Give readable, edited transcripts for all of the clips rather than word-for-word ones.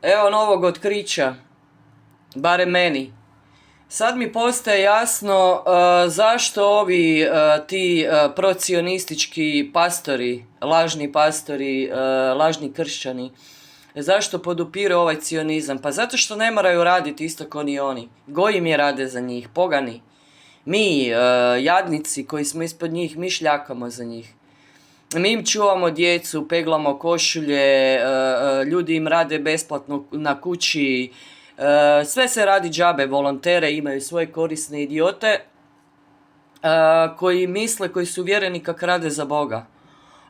Evo novog otkrića, barem meni. Sad mi postaje jasno zašto ovi ti procionistički pastori, lažni kršćani, zašto podupire ovaj cionizam? Pa zato što ne moraju raditi isto ko ni oni. Goji mi rade za njih, pogani. Mi, jadnici koji smo ispod njih, mi šljakamo za njih. Mi im čuvamo djecu, peglamo košulje, ljudi im rade besplatno na kući, sve se radi džabe, volontere imaju svoje korisne idiote koji su uvjereni kak rade za Boga.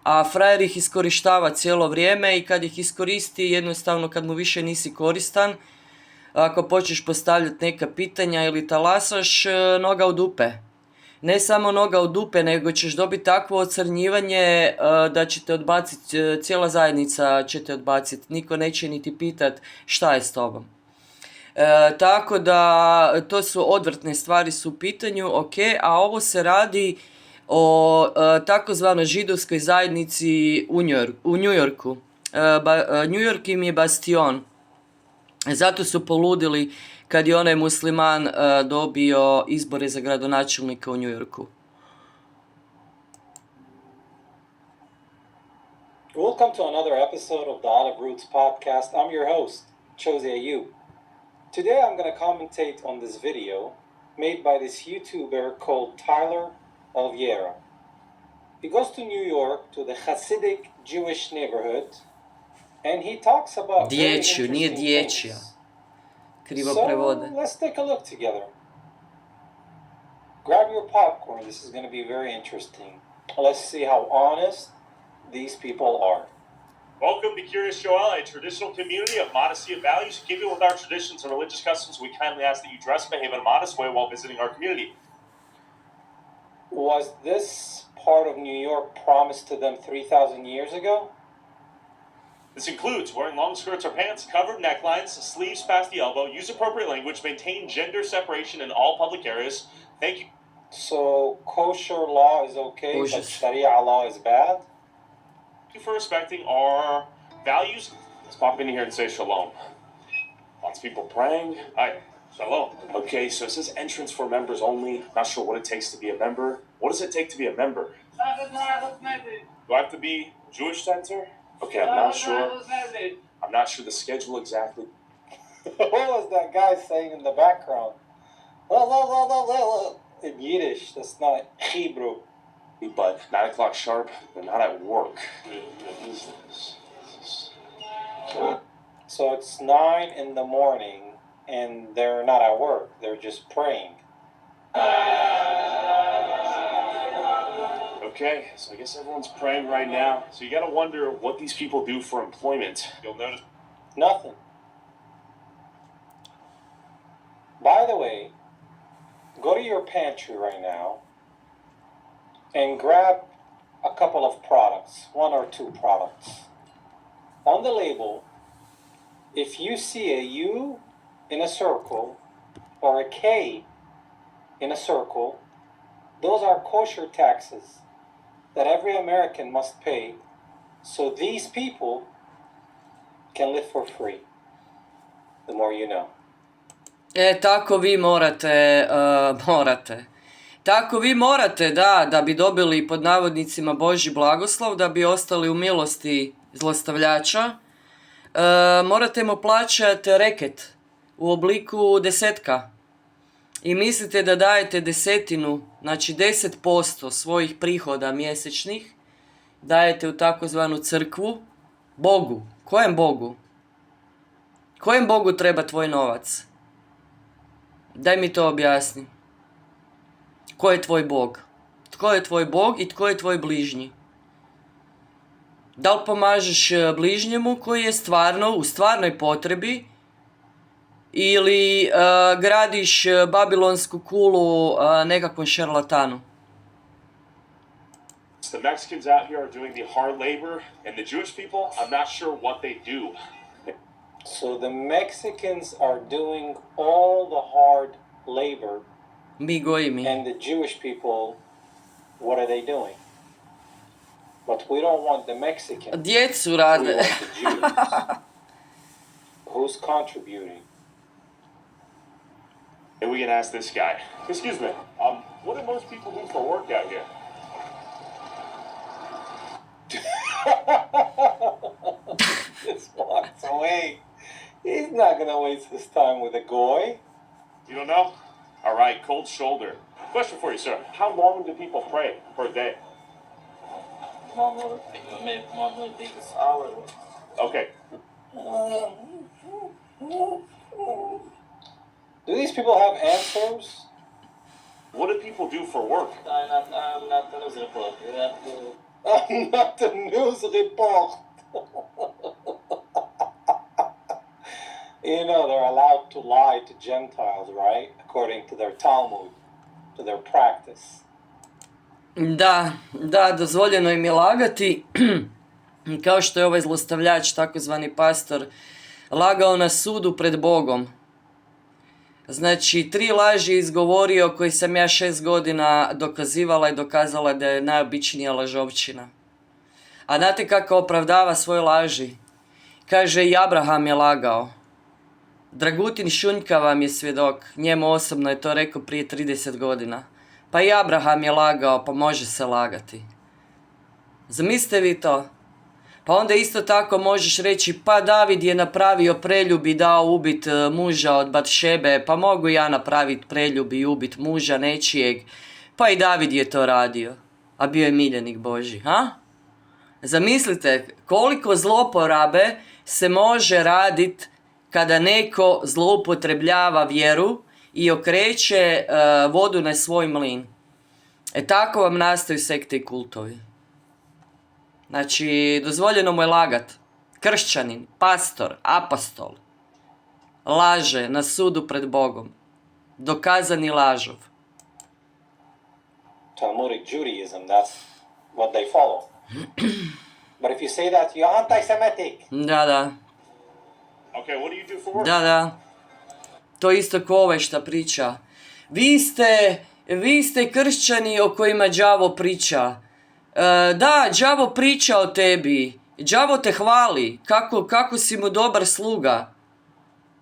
A frajer ih iskorištava cijelo vrijeme i kad ih iskoristi, jednostavno kad mu više nisi koristan, ako počneš postavljati neka pitanja ili talasaš, noga u dupe. Ne samo noga u dupe, nego ćeš dobiti takvo ocrnjivanje da će te odbaciti, cijela zajednica će te odbaciti. Niko neće niti pitat šta je s tobom. Tako da to su odvrtne stvari su u pitanju, ok, a ovo se radi o takozvanoj židovskoj zajednici u New Yorku. New York im je bastion. Zato su poludili kad je onaj musliman dobio izbore za gradonačelnika u New Yorku. Welcome to another episode of the Olive Roots podcast. I'm your host, Chose Ayu. Today I'm going to commentate on this video made by this YouTuber called Tyler of Yorka. He goes to New York to the Hasidic Jewish neighborhood and he talks about Dječju, nije dječja. Krivo prevode. So let's take a look together. Grab your popcorn. This is going to be very interesting. Let's see how honest these people are. Welcome to Curious Joel, a traditional community of modesty and values. Keeping with our traditions and religious customs, we kindly ask that you dress and behave in a modest way while visiting our community. Was this part of New York promised to them 3,000 years ago? This includes wearing long skirts or pants, covered necklines, sleeves past the elbow, use appropriate language, maintain gender separation in all public areas. Thank you. So kosher law is okay, but Sharia law is bad? Thank you for respecting our values. Let's pop in here and say shalom. Lots of people praying. Hi, shalom. Okay, so it says entrance for members only. Not sure what it takes to be a member. What does it take to be a member? Do I have to be Jewish center? Okay, I'm not sure. I'm not sure the schedule exactly. What was that guy saying in the background? In Yiddish, that's not Hebrew. But 9 o'clock sharp, they're not at work. So it's 9 in the morning and they're not at work. They're just praying. Okay, so I guess everyone's praying right now. So you gotta wonder what these people do for employment. You'll notice nothing. By the way, go to your pantry right now and grab a couple of products, 1 or 2 products. On the label, if you see a U in a circle or a K in a circle, those are kosher taxes that every American must pay, so these people can live for free. The more you know. Tako vi morate. Tako vi morate, da bi dobili pod navodnicima Božji blagoslov, da bi ostali u milosti zlostavljača. Morate mu plaćati reket u obliku desetka. I mislite da dajete desetinu, znači 10% svojih prihoda mjesečnih, dajete u takozvanu crkvu, Bogu. Kojem Bogu? Kojem Bogu treba tvoj novac? Daj mi to objasni. Ko je tvoj Bog? Tko je tvoj Bog i tko je tvoj bližnji? Da li pomažeš bližnjemu koji je u stvarnoj potrebi ili gradiš babilonsku kulu nekakvom šarlatanu? The Mexicans out here are doing the hard labor, and the Jewish people, I'm not sure what they do. So the Mexicans are doing all the hard labor. Mi gojimi. And the Jewish people, what are they doing? But we don't want the Mexicans. Djecu rade. We want the Jews. Who who's contributing? And we can ask this guy. Excuse me. What do most people do for work out here? This walks away. He's not gonna waste his time with a goy. You don't know? All right, cold shoulder. Question for you, sir. How long do people pray per day? Maybe this hour. Okay. Do these people have answers? What do people do for work? I'm not the news report. You have to. I'm not the news report. You know, they're allowed to lie to Gentiles, right? According to their Talmud, to their practice. Da, dozvoljeno im je lagati, kao što je ovaj zlostavljač, takozvani pastor, lagao na sudu pred Bogom. Znači, 3 laži izgovorio koji sam ja 6 godina dokazivala i dokazala da je najobičnija lažovčina. A znate kako opravdava svoje laži? Kaže, i Abraham je lagao. Dragutin Šunjka vam je svjedok, njemu osobno je to rekao prije 30 godina. Pa i Abraham je lagao, pa može se lagati. Zamislite vi to? Pa onda isto tako možeš reći, pa David je napravio preljub i dao ubit muža od Batšebe, pa mogu ja napraviti preljub i ubit muža nečijeg, pa i David je to radio, a bio je miljenik Božji, ha? Zamislite koliko zloporabe se može raditi kada neko zloupotrebljava vjeru i okreće vodu na svoj mlin. Tako vam nastaju sekte i kultovi. Znači, dozvoljeno mu je lagat. Kršćanin, pastor, apostol. Laže na sudu pred Bogom. Dokazani lažov. Talmudic Judaism, that's what they follow. But if you say that, you're anti-Semitic. Da. Okay, what do you do for work? Da. To isto ko ovaj šta priča. Vi ste kršćani o kojima đavo priča. Da, đavo priča o tebi. Đavo te hvali. Kako si mu dobar sluga.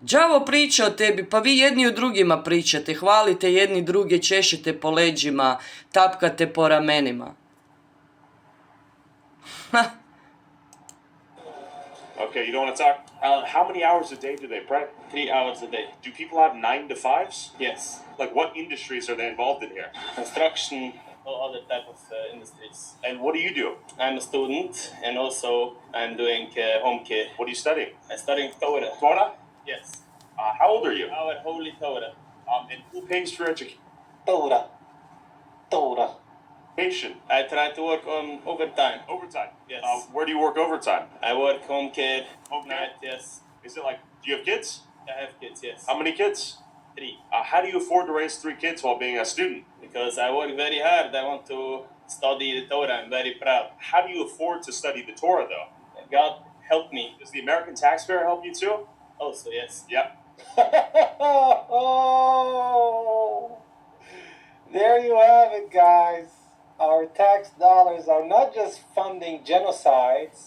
Đavo priča o tebi, pa vi jedni o drugima pričate. Hvalite jedni druge, češete po leđima, tapkate po ramenima. Okay, you don't want to talk? How many hours a day do they pray? 3 hours a day. Do people have 9 to 5s? Yes. Like, what industries are they involved in here? Construction or other type of industries. And what do you do? I'm a student and also I'm doing home care. What are you studying? I'm studying Torah. Torah? Yes. How old are you? Our holy Torah. And who pays for education? Torah. I try to work on overtime. Overtime? Yes. Where do you work overtime? I work home care. Home care? Night, yes. Is it like, do you have kids? I have kids, yes. How many kids? 3. How do you afford to raise 3 kids while being a student? Because I work very hard. I want to study the Torah. I'm very proud. How do you afford to study the Torah, though? God help me. Does the American taxpayer help you too? Also, yes. Yep. Oh, there you have it, guys. Our tax dollars are not just funding genocides,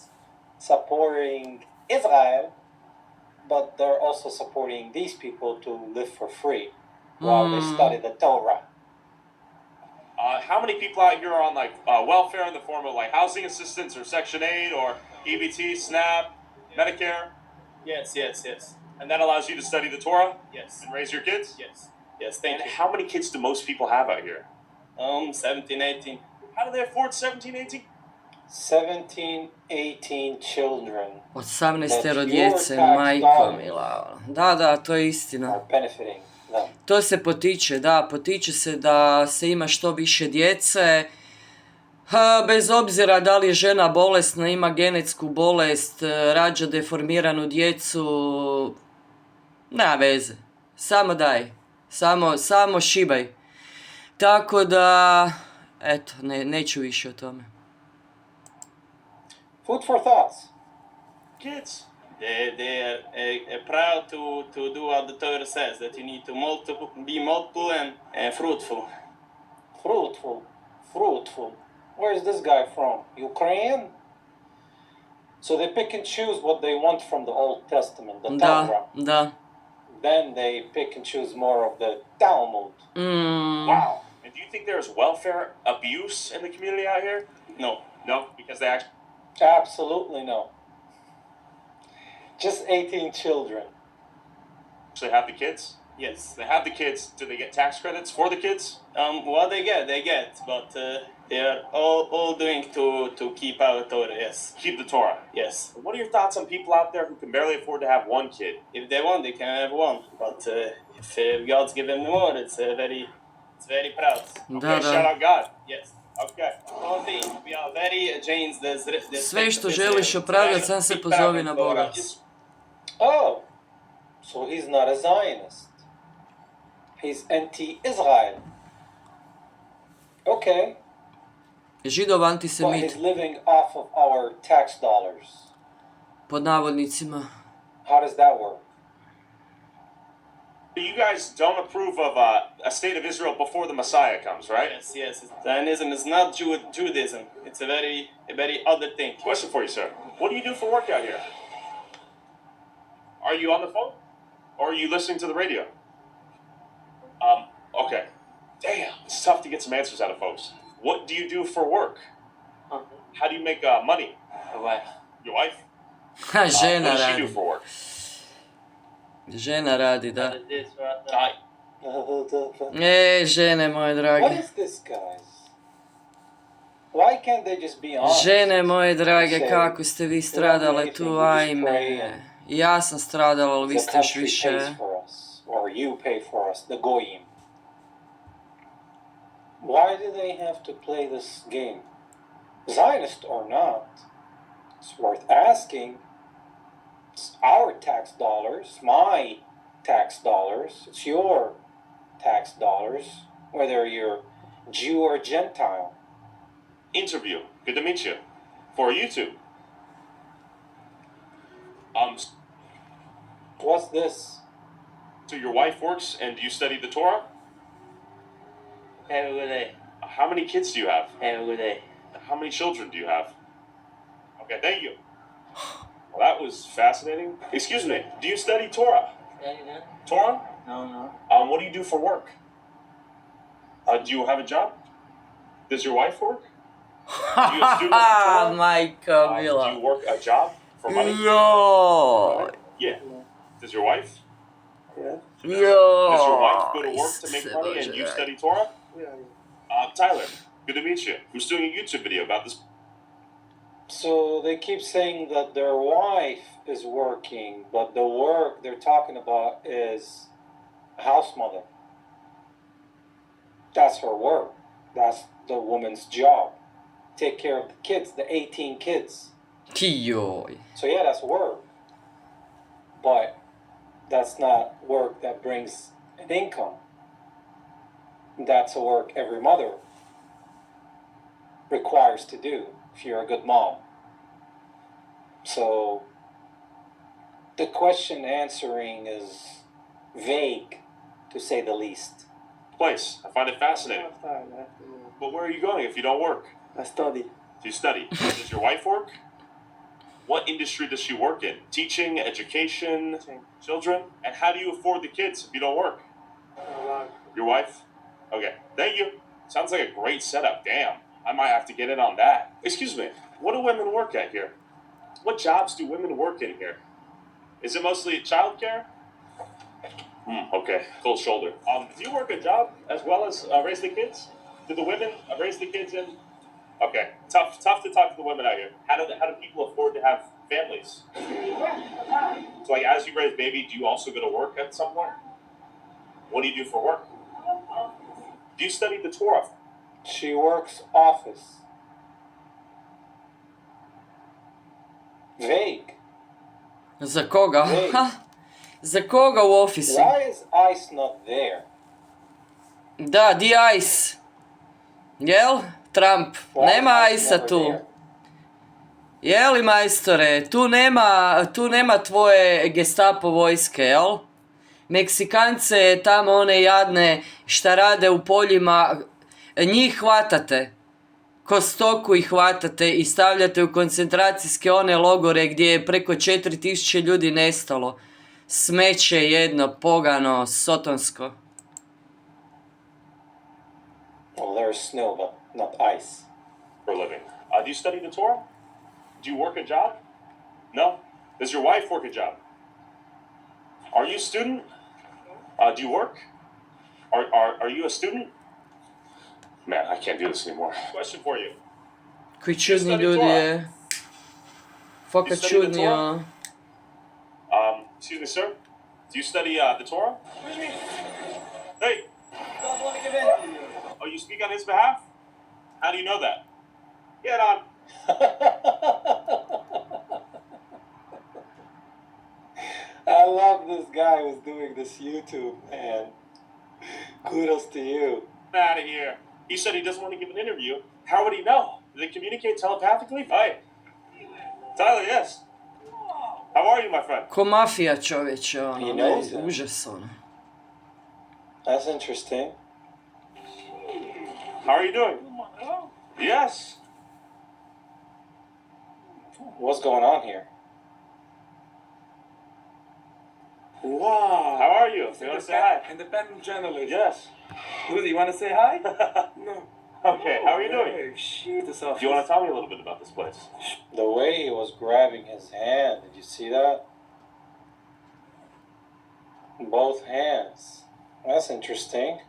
supporting Israel, but they're also supporting these people to live for free while they study the Torah. How many people out here are on like welfare in the form of like housing assistance or Section 8 or EBT, SNAP, Medicare? Yes. And that allows you to study the Torah? Yes. And raise your kids? Yes, thank And you. how many kids do most people have out here? 17, 18. How do they afford 17, 18? 17, 18 children 18 djece, majko mila. Da, to je istina. are benefiting them. To se potiče se da se ima što više djece. Bez obzira da li je žena bolesna, ima genetsku bolest, rađa deformiranu djecu, nema veze. Samo daj. Samo šibaj. Tako da, eto, neću više o tome. Food for thoughts. Kids. They are proud to do what the Torah says, that you need to be multiple and fruitful. Fruitful. Where is this guy from? Ukraine? So they pick and choose what they want from the Old Testament, the Da, Torah. da. Then they pick and choose more of the Talmud. Wow. And do you think there's welfare abuse in the community out here? No. No, because they actually Absolutely no. Just 18 children. have the kids. Yes. They have the kids. Do they get tax credits for the kids? What they get, but they are all doing to keep our Torah. Yes. Keep the Torah. Yes. What are your thoughts on people out there who can barely afford to have one kid? If they want, they can have one. But if God's given them more, it's very proud. Okay, Da, shout da. out God. Yes. Okay. We are very against this. Sve što želiš opravdati, sam se pozovi na Boga. Oh, so he's not a Zionist. He's anti-Israel. Okay, Židov but antisemit, he's living off of our tax dollars. pod navodnicima. How does that work? You guys don't approve of a state of Israel before the Messiah comes, right? Yes. Zionism is not Judaism. It's a very other thing. Question for you, sir. What do you do for work out here? Are you on the phone? Or are you listening to the radio? Okay. Damn, it's tough to get some answers out of folks. What do you do for work? How do you make money? A wife. Your wife? Ha, What žena does she do radi. for work? Žena radi, da. This Žene moje What drage. is this, guys? Why can't they just be honest? Žene moje drage, kako ste vi stradale tu, ajme. Ja sam stradala, ali vi The ste još country više. pays for us, or you pay for us, the goyim. Why do they have to play this game? Zionist or not, it's worth asking. It's our tax dollars, my tax dollars, it's your tax dollars, whether you're Jew or Gentile. Interview. Good to meet you. For YouTube. What's this? So your wife works and you study the Torah? Have a good day. How many kids do you have? Have a good day. How many children do you have? Okay, thank you. Well, that was fascinating. Excuse me, do you study Torah? Torah? No. What do you do for work? Do you have a job? Does your wife work? You a student of the Torah? Majka Do you mila. work a job for money? Joj. Yeah. Does your wife? Yeah. Does your wife go to Joj. work to make money and you Bože. study Torah? Yeah. Tyler, good to meet you. Who's doing a YouTube video about this? So they keep saying that their wife is working, but the work they're talking about is house mother. That's her work. That's the woman's job. Take care of the kids, the 18 kids. Joj. So yeah, that's work. But that's not work that brings an income. That's a work every mother requires to do if you're a good mom. So the question answering is vague, to say the least. Place. I find it fascinating. But where are you going if you don't work? I study. Do you study? Does your wife work? What industry does she work in? Teaching, education, children? And how do you afford the kids if you don't work? Your wife? Okay, thank you. Sounds like a great setup. Damn, I might have to get in on that. Excuse me, what do women work at here? What jobs do women work in here? Is it mostly childcare? Okay, cold shoulder. Do you work a job as well as raise the kids? Do the women raise the kids in? Okay, tough to talk to the women out here. How do people afford to have families? So like as you raise baby, do you also go to work at some point? What do you do for work? Do you study the Torah? She works office. Vague. Za koga? Ej. Ha? Za koga u ofisu? Why is ICE not there? Da, di Ice? Jel? Trump. Why Nema is ICE Ice-a never tu. there? Jeli majstore, tu nema tvoje gestapo vojske, jel? Meksikance, tamo one jadne šta rade u poljima, njih hvatate. ko stoku ih hvatate i stavljate u koncentracijske one logore gdje je preko 4000 ljudi nestalo. Smeće jedno, pogano, sotonsko. Well, there's snow, but not ice. For a living. Do you study the Torah? Do you work a job? No? Does your wife work a job? Are you a student? Do you work? Are you a student? Man, I can't do this anymore. Question for you. Koji čudni study ljudi Torah? je. Fakat You study the čudni, Torah? a. Excuse me, sir? Do you study the Torah? Hey! Oh, you speak on his behalf? How do you know that? Get on. I love this guy who's doing this YouTube, man. Kudos to you. Out of here. He said he doesn't want to give an interview. How would he know? Do they communicate telepathically? Hi. Tyler, yes. How are you, my friend? Ko mafija, čovječe, He ono, knows ne, it. užas, ono. That's interesting. How are you doing? Yes. What's going on here? Wow. How are you? You want to say hi? Independent journalist. Yes. Rudy, you want to say hi? No. Okay, how are you doing? Hey, shit, this Do you want to tell me a little bit about this place? The way he was grabbing his hand, did you see that? Both hands. That's interesting.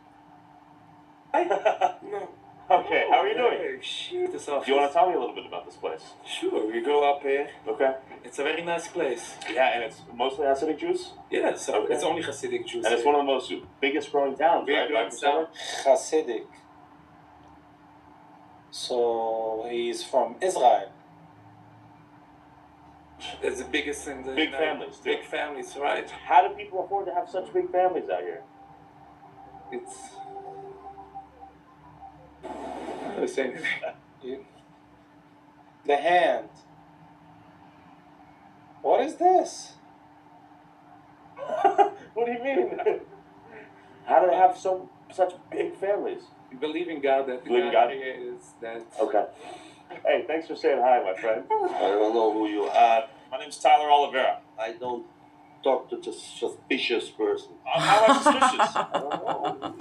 No. Okay, how are you doing? Hey, shit, this office. Do you want to tell me a little bit about this place? Sure, we go up here. Okay. It's a very nice place. Yeah, and it's mostly Hasidic Jews? Yeah, so Okay. it's only Hasidic Jews. And it's one of the most biggest growing towns, Big right? growing town. Hasidic. So he's from Israel. It's the biggest in the Big families, too. Big families, right? How do people afford to have such big families out here? It's. I was saying. The hand. What is this? What do you mean? How do they have such big families? We believe in God that the Believe in God God? created that. Okay. Hey, thanks for saying hi, my friend. I don't know who you are. My name's Tyler Oliveira. I don't talk to just suspicious person. How am I suspicious?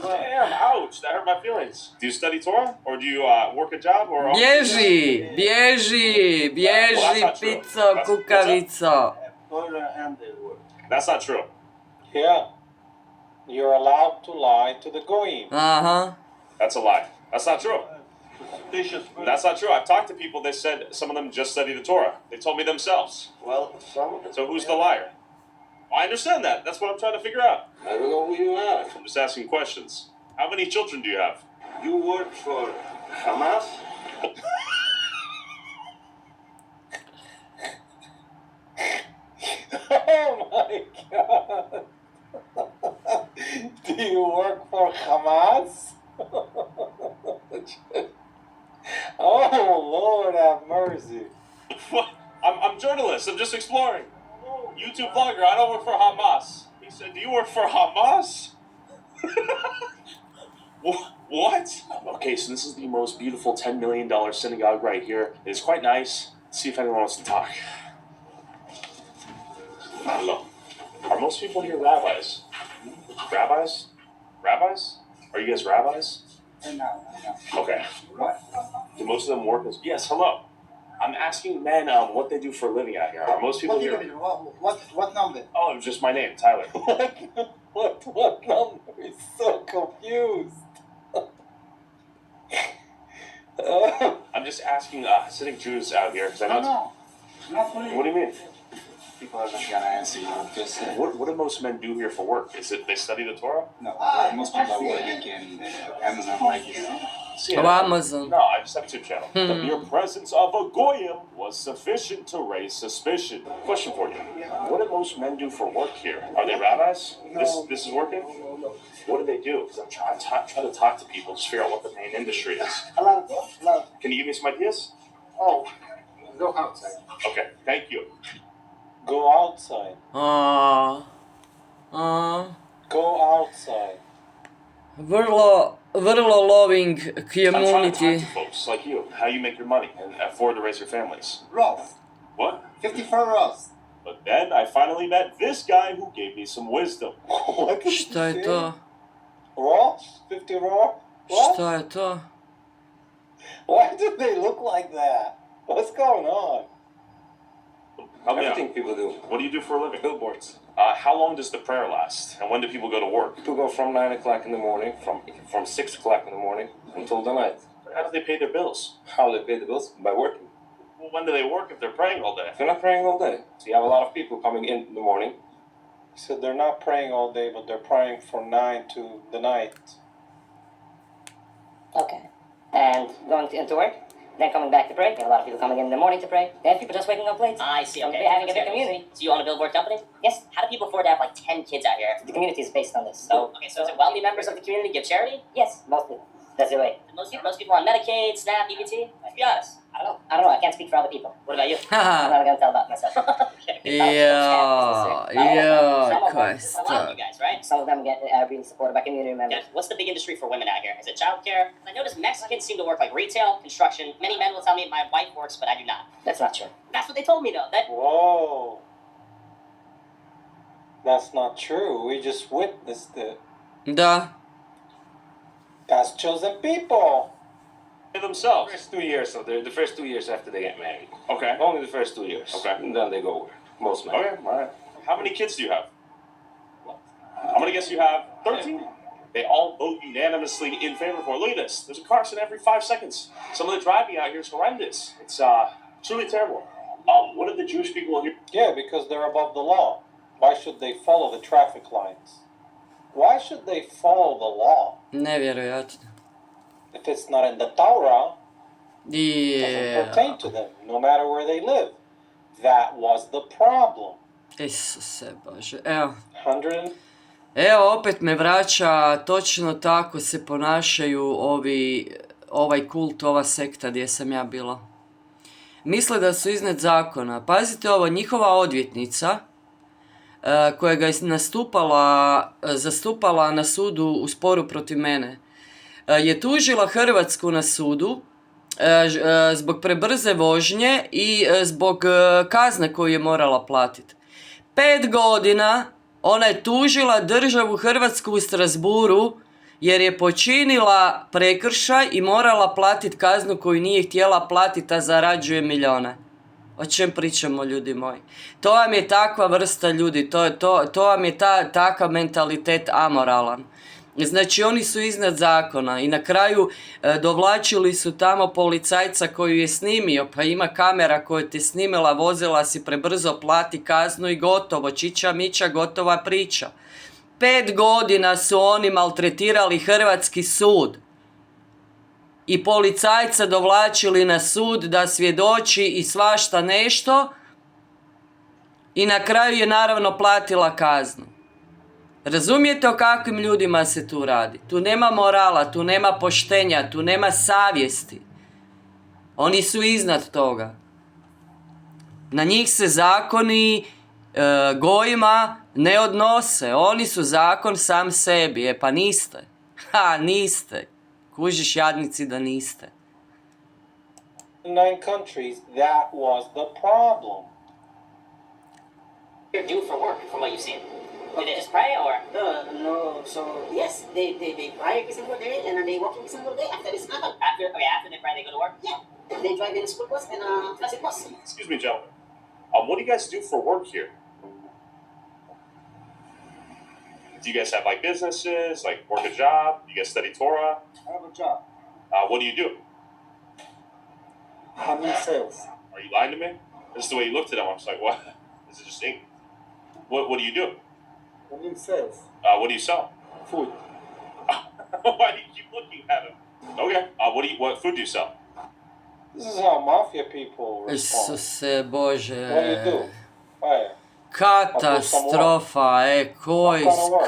Damn, ouch, that hurt my feelings. Do you study Torah? Or do you work a job? Or Bježi, bježi, bježi, pico, kukavico. Torah and their work. That's not true. Yeah. You're allowed to lie to the goyim. Aha. That's a lie. That's not true. Suspicious person. That's not true. I've talked to people, they said some of them just study the Torah. They told me themselves. Well, some. So who's the liar? I understand that. That's what I'm trying to figure out. I don't know who you are. I'm just asking questions. How many children do you have? You work for Hamas? Oh my god. Do you work for Hamas? Oh Lord have mercy. What? I'm a journalist. I'm just exploring. YouTube vlogger. I don't work for Hamas. He said, do you work for Hamas? What? Okay, so this is the most beautiful $10 million synagogue right here. It's quite nice. Let's see if anyone wants to talk. I don't know. Are most people here rabbis? Rabbis? Rabbis? Are you guys rabbis? No. Okay. What? Do most of them work as... Yes, hello. I'm asking men what they do for a living out here. Are most people What do you here... mean? What number? Oh, just my name, Tyler. What number? He's so confused. I'm just asking Hasidic Jews out here because I know... No. Not for What do you mean? People are not gonna answer you because What do most men do here for work? Is it they study the Torah? no, most people are working in Amazon like this. See, O Amazon. No, I just have a YouTube channel. The mere presence of a goyim was sufficient to raise suspicion. Question for you: what do most men do for work here? Are they rabbis? This is working. What do they do? Because I'm trying to talk to people, just figure out what the main industry is. A lot. Can you give me some ideas? Oh, go outside. Okay, thank you. Go outside. A, Go outside. vrlo vrlo loving I'm trying to community. talk to folks like you, how you make your money and afford to raise your families. Rolf, What? 54 rolls. But then I finally met this guy who gave me some wisdom. What did Šta you je say? to? Raw? 50 raw? What? Šta je to? Why do they look like that? What's going on? Help me out. Everything people do. What do you do for a living? Billboards. How long does the prayer last? And when do people go to work? People go from 9 o'clock in the morning, from 6 o'clock in the morning until the night. How do they pay their bills? How they pay the bills? By working. Well, when do they work if they're praying all day? They're not praying all day. So you have a lot of people coming in the morning. He said they're not praying all day, but they're praying from 9 to the night. Okay. And going into work, then coming back to pray. You have a lot of people coming in the morning to pray. They have people just waking up late. I see, okay. They're having a big community. So you own a billboard company? Yes. How do people afford to have like 10 kids out here? The community is based on this. So, okay, so is it wealthy members of the community give charity? Yes, mostly. That's the way. Most people on Medicaid, SNAP, EBT? Let's be honest. I don't know. I can't speak for other people. What about you? I'm not gonna tell about myself. Ja, Some of kaj A lot of you guys, right? Some of them get being supported by community members. Yeah. What's the big industry for women out here? Is it childcare? I notice Mexicans seem to work like retail, construction. Many men will tell me my wife works, but I do not. That's not true. That's what they told me though. That Whoa. That's not true. We just witnessed it. Da. God's chosen people. They themselves. First 2 years, so the first 2 years after they get married. Okay. Only the first 2 years. Okay. And then they go work. Most men. Okay, all right. How many kids do you have? I'm gonna guess you have 13. They all vote unanimously in favor for it. Look at this. There's a car accident every 5 seconds. Some of the driving out here is horrendous. It's truly terrible. What are the Jewish people here? Yeah, because they're above the law. Why should they follow the traffic lights? Why should they follow the law? Nevjerojatno. If it's not in the Torah, it doesn't Yeah. pertain to them, no matter where they live. That was the problem. Isuse Bože. Evo. 100 Evo, opet me vraća, točno tako se ponašaju ovaj kult, ova sekta gdje sam ja bila. Misle da su iznad zakona. Pazite ovo, njihova odvjetnica, koja ga je zastupala na sudu u sporu protiv mene, je tužila Hrvatsku na sudu zbog prebrze vožnje i zbog kazne koju je morala platiti. 5 godina ona je tužila državu Hrvatsku u Strasburu jer je počinila prekršaj i morala platiti kaznu koju nije htjela platiti, a zarađuje milijone. O čem pričamo, ljudi moji? To vam je takva vrsta ljudi, to vam je takav mentalitet amoralan. Znači oni su iznad zakona i na kraju dovlačili su tamo policajca koju je snimio, pa ima kamera koju te snimila, vozila si prebrzo, plati kaznu i gotovo, čiča miča, gotova priča. 5 godina su oni maltretirali hrvatski sud i policajca dovlačili na sud da svjedoči i svašta nešto i na kraju je naravno platila kaznu. Razumijete o kakvim ljudima se tu radi? Tu nema morala, tu nema poštenja, tu nema savjesti. Oni su iznad toga. Na njih se zakoni gojima ne odnose. Oni su zakon sam sebi. Pa niste. Niste. Kužiš, jadnici, da niste. 9 countries, that was the problem. they do for work, from what you've seen. Do they just pray or? No, so yes, they pray every single day and then they work every single day after this happen. After they pray, they go to work? Yeah. They drive in a school bus and a classic bus. Excuse me, gentlemen. What do you guys do for work here? Do you guys have like businesses, like work a job? Do you guys study Torah? I have a job. What do you do? I'm in sales. Are you lying to me? This is the way you looked at him. I'm just like, what? This is just ink. What do you do? I'm in sales. What do you sell? Food. Why do you keep looking at him? Okay. What food do you sell? This is how mafia people respond. Isuse Bože. What do you do? Fire. Katastrofa,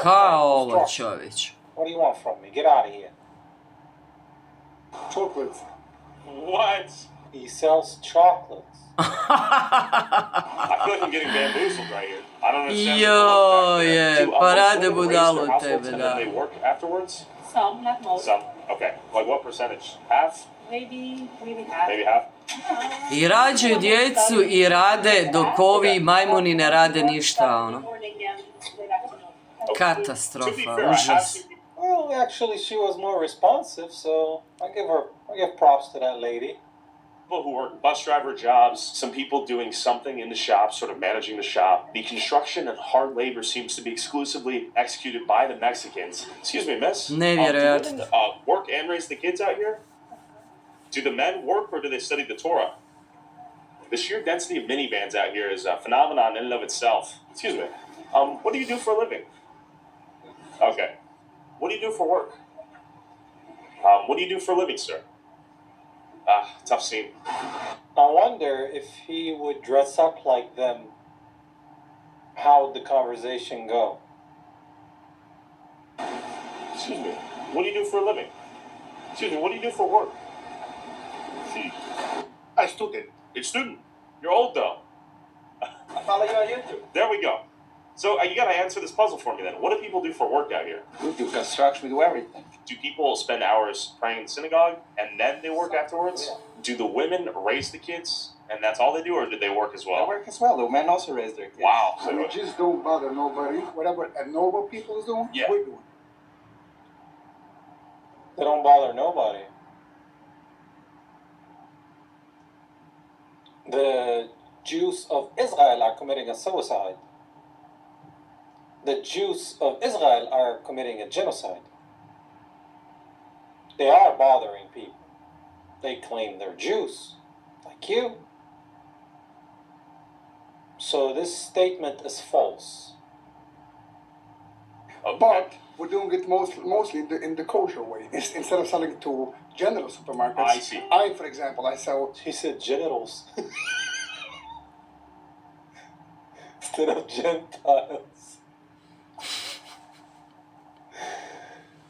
kao ovo, čovječ. What do you want from me? Get out of here. Chocolates. What? He sells chocolates. I feel like I'm getting bamboozled right here. I don't understand. Joj, pa rade budalu budalu tebe, and da. then they work afterwards? Some, not most. Some. Okay. Like what percentage? Half? Maybe half. Maybe half? I rađaju djecu i rade dok ovi majmuni ne rade ništa, ono. To be Katastrofa, fair, I have užas. seen people. Well, actually, she was more responsive, so I give props to that lady. People who work bus driver jobs, some people doing something in the shop, sort of managing the shop. The construction and hard labor seems to be exclusively executed by the Mexicans. Excuse me, miss. Nevjerojatno. Do women work and raise the kids out here? Do the men work or do they study the Torah? The sheer density of minivans out here is a phenomenon in and of itself. Excuse me. What do you do for a living? Okay. What do you do for work? What do you do for a living, sir? Tough scene. I wonder if he would dress up like them, how would the conversation go? Excuse me. What do you do for a living? Excuse me. What do you do for work? See. I student. You're a student. You're old though. I follow you on YouTube. There we go. So you gotta answer this puzzle for me then. What do people do for work out here? We do construction, we do everything. Do people spend hours praying in the synagogue and then they work afterwards? Do the women raise the kids and that's all they do, or do they work as They well? work as well. The men also raise their kids. Wow. We just don't bother nobody. Whatever a normal people is doing, Yeah. we're doing. They don't bother nobody. The Jews of Israel are committing a suicide. The Jews of Israel are committing a genocide. They are bothering people. They claim they're Jews, like you. So this statement is false. But we're doing it mostly in the kosher way. Instead of selling to general supermarkets. I see. For example, I sell. He said genitals. Instead of Gentiles.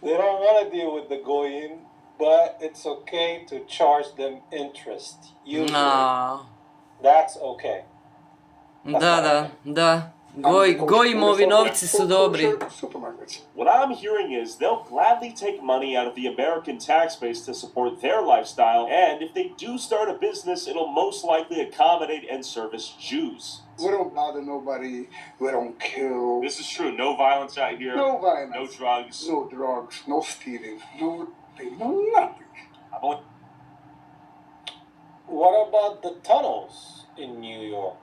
They don't want to deal with the goyim, but it's okay to charge them interest. Usually, No. that's okay. Da. Gojimovi novci su dobri. Supermarkets. What I'm hearing is they'll gladly take money out of the American tax base to support their lifestyle, and if they do start a business, it'll most likely accommodate and service Jews. We don't bother nobody. We don't kill. This is true. No violence out here. No violence. No drugs. No drugs. No stealing. No nothing. I've only What about the tunnels in New York?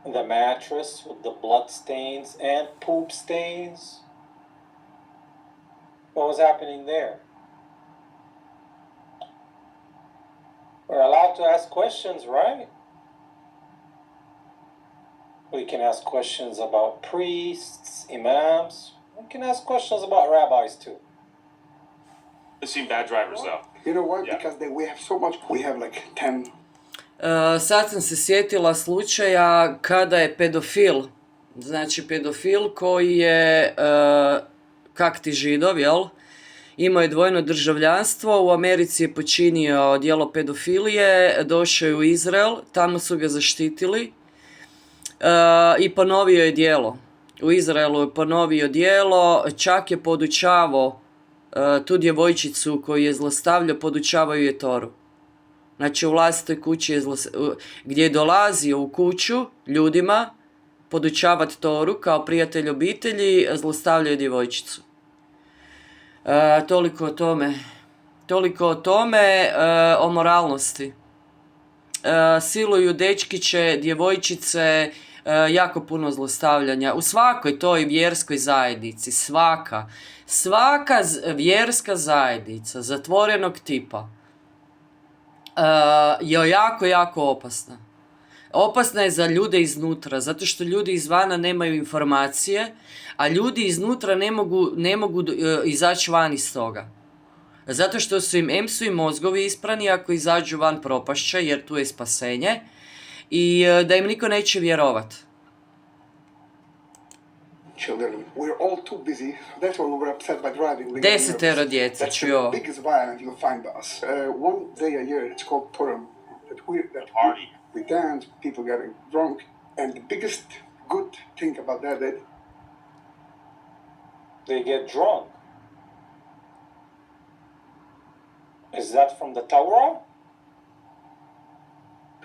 The mattress with the blood stains and poop stains? What was happening there? We're allowed to ask questions, right? We can ask questions about priests, imams. We can ask questions about rabbis too. seen bad drivers though. You know what? Yeah. Because we have so much. We have like 10. Sad sam se sjetila slučaja kada je pedofil, znači pedofil koji je kakti Židov, jel? Imao je dvojno državljanstvo, u Americi je počinio djelo pedofilije, došao je u Izrael, tamo su ga zaštitili i ponovio je djelo. U Izraelu je ponovio djelo, čak je podučavao tu djevojčicu koju je zlostavljao, podučavao je Toru. Znači u vlastitoj kući gdje je dolazio u kuću ljudima podučavati Toru kao prijatelj obitelji, zlostavljao djevojčicu. Toliko o tome. Toliko o tome, o moralnosti. Siluju dečkiće, djevojčice, jako puno zlostavljanja. U svakoj toj vjerskoj zajednici, svaka vjerska zajednica zatvorenog tipa je jako, jako opasna. Opasna je za ljude iznutra, zato što ljudi izvana nemaju informacije, a ljudi iznutra ne mogu izaći van iz toga. Zato što su im mozgovi isprani, ako izađu van propašće, jer tu je spasenje, i da im niko neće vjerovat. Children, we're all too busy. That's why we were upset by driving. 10 djece, That's čuo. the biggest violence you'll find us. One day a year, it's called Purim. Party. We dance, people getting drunk, and the biggest good thing about that They get drunk. Is that from the Torah?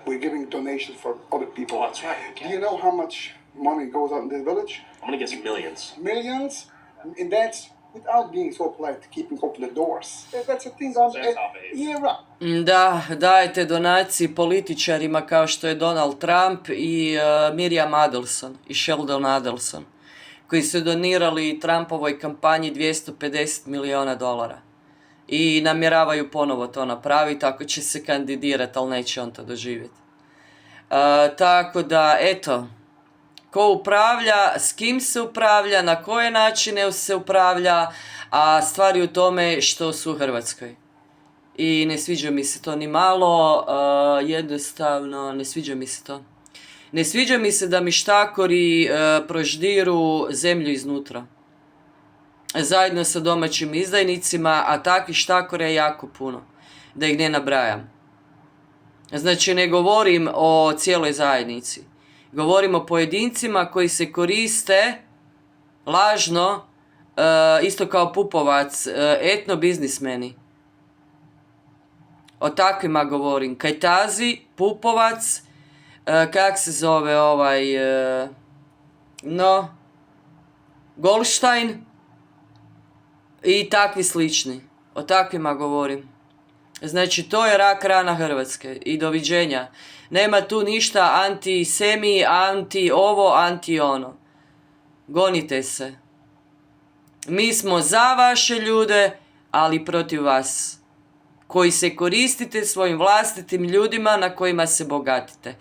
We're giving donations for other people. Oh, that's right. Do you know how much money goes out in this village? I'm gonna get millions. Millions? And that's without being so polite, keeping open the doors. That's a thing on... That's how it is. Yeah, right. Da, dajete donaciji političarima kao što je Donald Trump i Miriam Adelson i Sheldon Adelson, koji su donirali Trumpovoj kampanji $250 milijuna. I namjeravaju ponovo to napraviti, ako će se kandidirati, ali neće on to doživjeti. Tako da, eto, ko upravlja, s kim se upravlja, na koje načine se upravlja, a stvari u tome što su u Hrvatskoj. I ne sviđa mi se to ni malo, jednostavno ne sviđa mi se to. Ne sviđa mi se da mi štakori proždiru zemlju iznutra. Zajedno sa domaćim izdajnicima, a takvih štakora je jako puno, da ih ne nabrajam. Znači, ne govorim o cijeloj zajednici. Govorim o pojedincima koji se koriste lažno, isto kao Pupovac, etno biznismeni. O takvima govorim. Kajtazi, Pupovac, kak se zove Goldstein i takvi slični. O takvima govorim. Znači, to je rak rana Hrvatske i doviđenja. Nema tu ništa anti-semi, anti-ovo, anti-ono. Gonite se. Mi smo za vaše ljude, ali protiv vas. Koji se koristite svojim vlastitim ljudima na kojima se bogatite.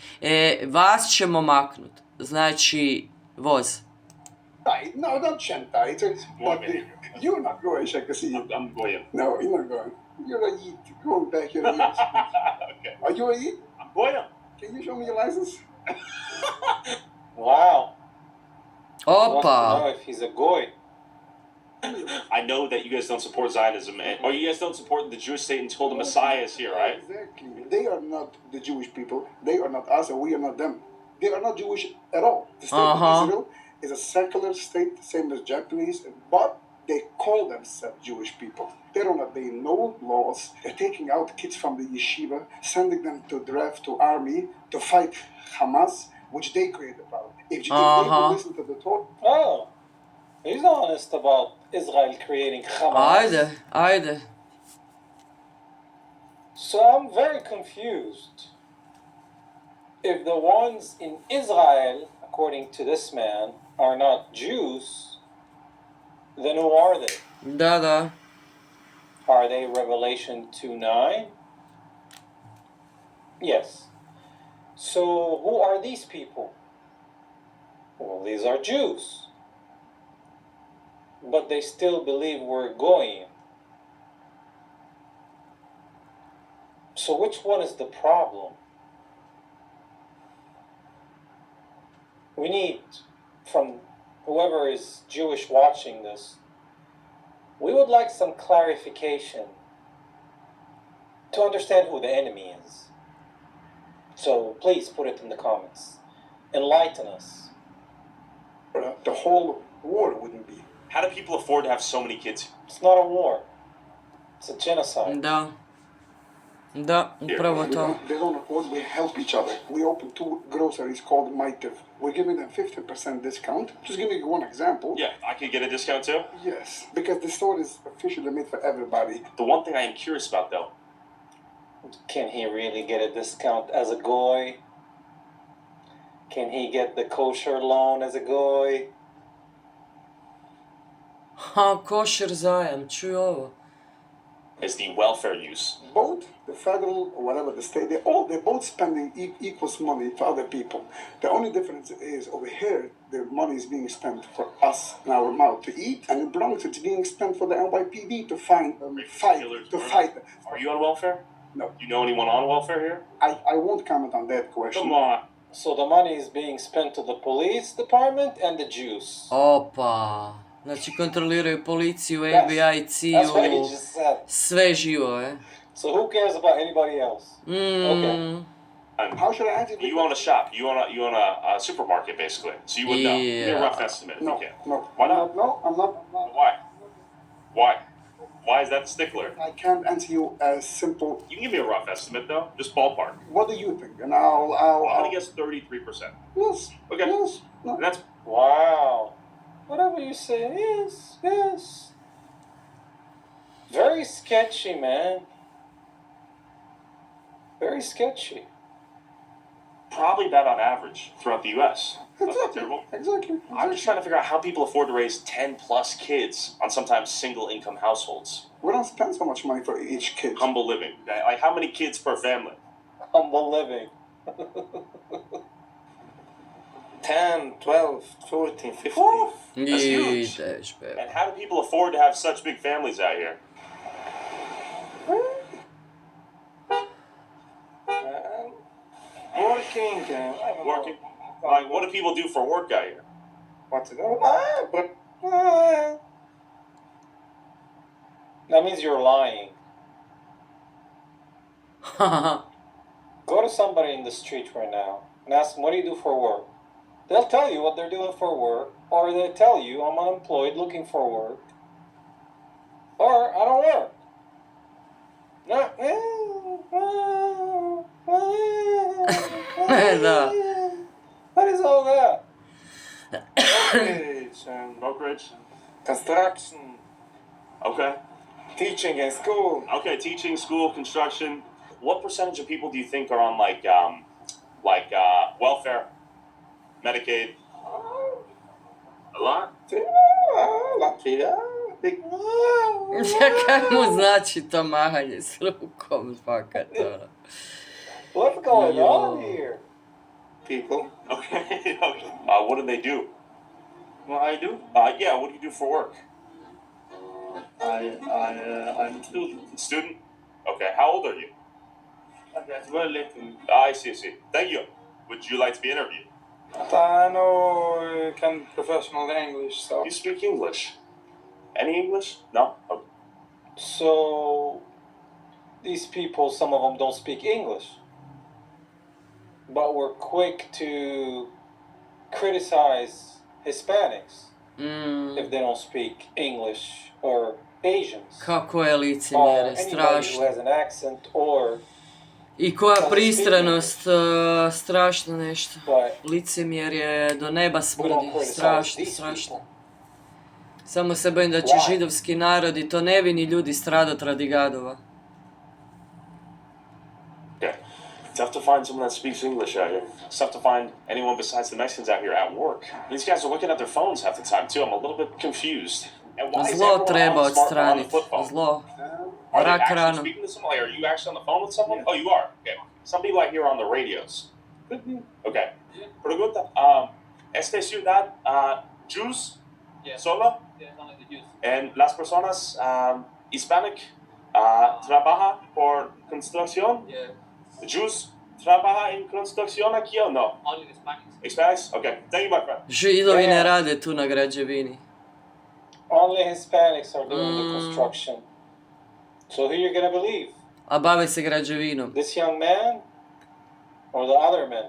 Vas ćemo maknut. Znači, voz. Right. No, don't chant that. You're not going, I can see you. I'm going. No, you're not going. You're a yeet. Go back, you're a yeet. Okay. Are you a yeet? I'm going. Can you show me your license? Wow. I want to Opa. know if he's a goy. I know that you guys don't support Zionism, or you guys don't support the Jewish state until the Messiah is here, right? Exactly. They are not the Jewish people. They are not us, and we are not them. They are not Jewish at all. The state of Israel is a secular state, same as Japanese, but they call themselves Jewish people. They don't obey no laws. They're taking out kids from the yeshiva, sending them to draft to army to fight Hamas, which they created the problem. If they would listen to the Torah. Oh, he's honest about Israel creating Hamas. Ajde. So I'm very confused. If the ones in Israel, according to this man, are not Jews, then who are they? Da. Are they Revelation 2:9? Yes. So who are these people? Well, these are Jews. But they still believe we're going. So which one is the problem? We need, from whoever is Jewish watching this, we would like some clarification to understand who the enemy is. So please put it in the comments. Enlighten us. The whole war wouldn't be. How do people afford to have so many kids? It's not a war. It's a genocide. Da, upravo to. They don't afford, we help each other. We open 2 groceries called Maitiv. We're giving them 50% discount. Just giving you one example. Yeah, I could get a discount too? Yes, because the store is officially made for everybody. The one thing I am curious about though. Can he really get a discount as a goy? Can he get the kosher loan as a goy? Košer zajam, čuj ovo. Is the welfare use. Both the federal or whatever the state, they're both spending equals money for other people. The only difference is over here, the money is being spent for us in our mouth to eat, and in Bronx it's being spent for the NYPD to fight. Are you on welfare? No. You know anyone on welfare here? I won't comment on that question. Come on. So the money is being spent to the police department and the Jews. Opa. Znači, kontroliraju policiju, Yes. FBI, CIU, That's what he just said. sve živo, So who cares about anybody else? Okay. How should I answer You own a shop. You own a supermarket, basically. So you would know. Give me a rough estimate if No, you can. no. Why not? No, I'm not. Why? Why? Why is that a stickler? I can't answer you a simple. You can give me a rough estimate, though. Just ballpark. What do you think? And I'm gonna guess 33%. Yes. Okay. Yes. No. And that's Wow. Whatever you say, yes, yes. Very sketchy, man. Very sketchy. probably about on average throughout the U.S. That's not Exactly. terrible. Exactly. I'm just trying to figure out how people afford to raise 10 plus kids on sometimes single income households. We don't spend so much money for each kid. Humble living. Like how many kids per family? Humble living. 10, 12, 14, 15. That's huge. Ideš, be. And how do people afford to have such big families out here? Working. Working? Like, what do people do for work out here? What to do? That means you're lying. Go to somebody in the street right now and ask them, what do you do for work? They'll tell you what they're doing for work, or they'll tell you, I'm unemployed looking for work, or I don't work. Da. What is all that? Brokerage? Construction. Okay. Teaching in school. Okay, teaching, school, construction. What percentage of people do you think are on welfare, Medicaid? A lot. Latvia. Big. Kaj mu znači to mahanje s rukom, fakat, ono. What's going on here? People. Okay. What do they do? What I do? Yeah. What do you do for work? I'm a student. Student. Okay. How old are you? That's very little. I see. Thank you. Would you like to be interviewed? I know can professional English, so. You speak English? Any English? No? Okay. So, these people, some of them don't speak English. But we're quick to criticize Hispanics if they don't speak English, or Asians, Kako je or licemjerje, anybody who strašno. has an accent, or I koja pristranost, strašno nešto. but Licemjerje do neba we don't smrdi, criticize strašno, these strašno. people. Samo se bojim da će Why? židovski narod i to nevini ljudi stradat radi gadova. Okay. Tough to find someone that speaks English out here. It's tough to find anyone besides the Mexicans out here at work. These guys are looking at their phones half the time too. I'm a little bit confused. And why is Zlo everyone treba on the smartphone on the odstraniti, flip phone? zlo. Are they Rak actually rano. speaking to someone? Like, are you actually on the phone with someone? Oh, you are. Okay. Some people I hear on the radios. Okay. Pregunta. Esta ciudad, Jews? Solo? And las personas Hispanic trabaja por construcción? Jews trabaja en construcción aquí o no? Only Hispanics. Hispanics? Okay. Thank you, my friend. Židovi ne rade tu na građevini. Only Hispanics are doing the construction. So who you're gonna believe? A bave se građevinom. This young man or the other man?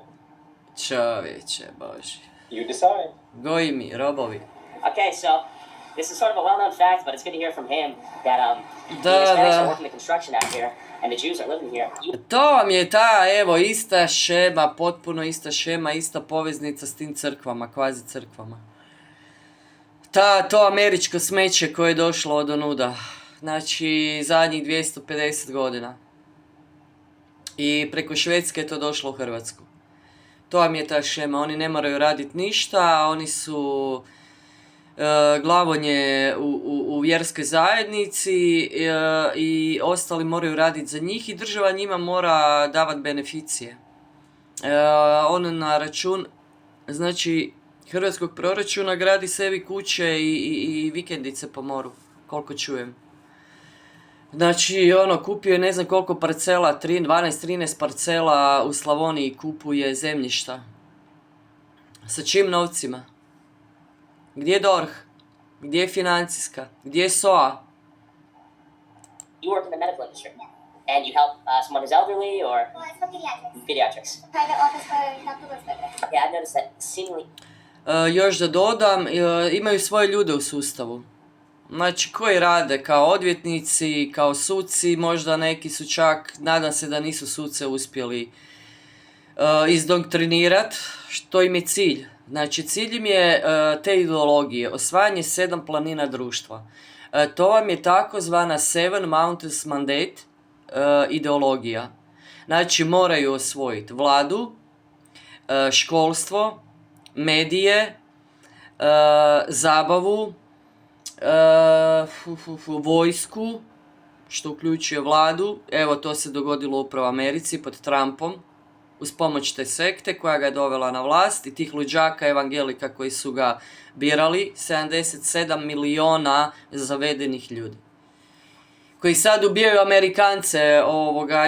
Čovječe, boži. You decide. Goji mi, robovi. Okay, so this is sort of a well-known fact, but it's good to hear from him that the Da, Hispanics da. are working the construction out here, and the Jews are living here. To vam je ta, evo, ista šema, potpuno ista šema, ista poveznica s tim crkvama, kvazi crkvama. To američko smeće koje je došlo od onuda. Znači, zadnjih 250 godina. I preko Švedske je to došlo u Hrvatsku. To vam je ta šema, oni ne moraju raditi ništa, oni su glavonje u vjerskoj zajednici i ostali moraju raditi za njih i država njima mora davati beneficije. On na račun, znači, hrvatskog proračuna gradi sebi kuće i vikendice po moru, koliko čujem. Znači, kupio je ne znam koliko parcela, 12-13 parcela u Slavoniji kupuje zemljišta. Sa čim novcima? Gdje je DORH? Gdje je financijska? Gdje je SOA? You work in the medical industry, and you help someone who's elderly, or Well, it's for pediatrics. pediatrics. Private office for Dr. Wolfsberger. Yeah, I've noticed that seemingly Još da dodam, imaju svoje ljude u sustavu. Znači, koji rade kao odvjetnici, kao suci, možda neki su čak, nadam se da nisu suce uspjeli izdoktrinirati, što im je cilj. Znači, cilj im je te ideologije, osvajanje 7 planina društva. To vam je takozvana Seven Mountains Mandate ideologija. Znači, moraju osvojiti vladu, školstvo, medije, zabavu, vojsku, što uključuje vladu. Evo, to se dogodilo upravo u Americi pod Trumpom, uz pomoć te sekte koja ga je dovela na vlast i tih luđaka evangelika koji su ga birali, 77 miliona zavedenih ljudi. Koji sad ubijaju Amerikance,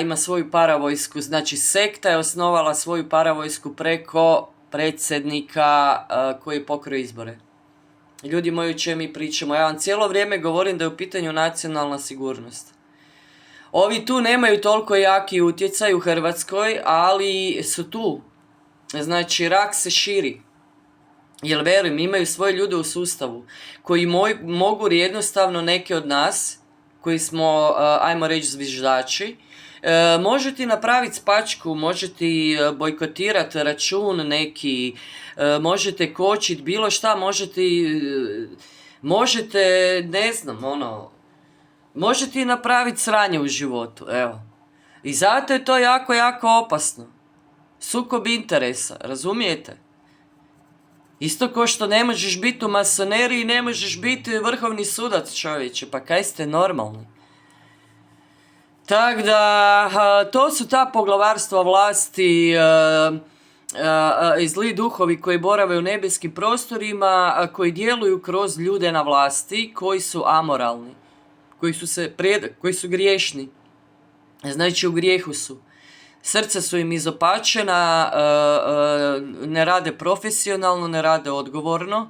ima svoju paravojsku, znači sekta je osnovala svoju paravojsku preko predsjednika koji pokroje izbore. Ljudi moji, o čemu mi pričamo? Ja vam cijelo vrijeme govorim da je u pitanju nacionalna sigurnost. Ovi tu nemaju toliko jaki utjecaj u Hrvatskoj, ali su tu. Znači, rak se širi. Jer verujem, imaju svoje ljude u sustavu koji mogu jednostavno neke od nas, koji smo, ajmo reći, zviždači, može ti napraviti spačku, može ti bojkotirati račun neki, možete kočiti bilo šta, možete, ne znam, može ti napraviti sranje u životu, evo. I zato je to jako, jako opasno. Sukob interesa, razumijete? Isto ko što ne možeš biti u masoneriji, ne možeš biti vrhovni sudac, čovječe, pa kaj ste normalni? Tako da, to su ta poglavarstva vlasti i zli duhovi koji borave u nebeskim prostorima, koji djeluju kroz ljude na vlasti, koji su amoralni, koji su griješni. Znači, u grijehu su. Srca su im izopačena, ne rade profesionalno, ne rade odgovorno.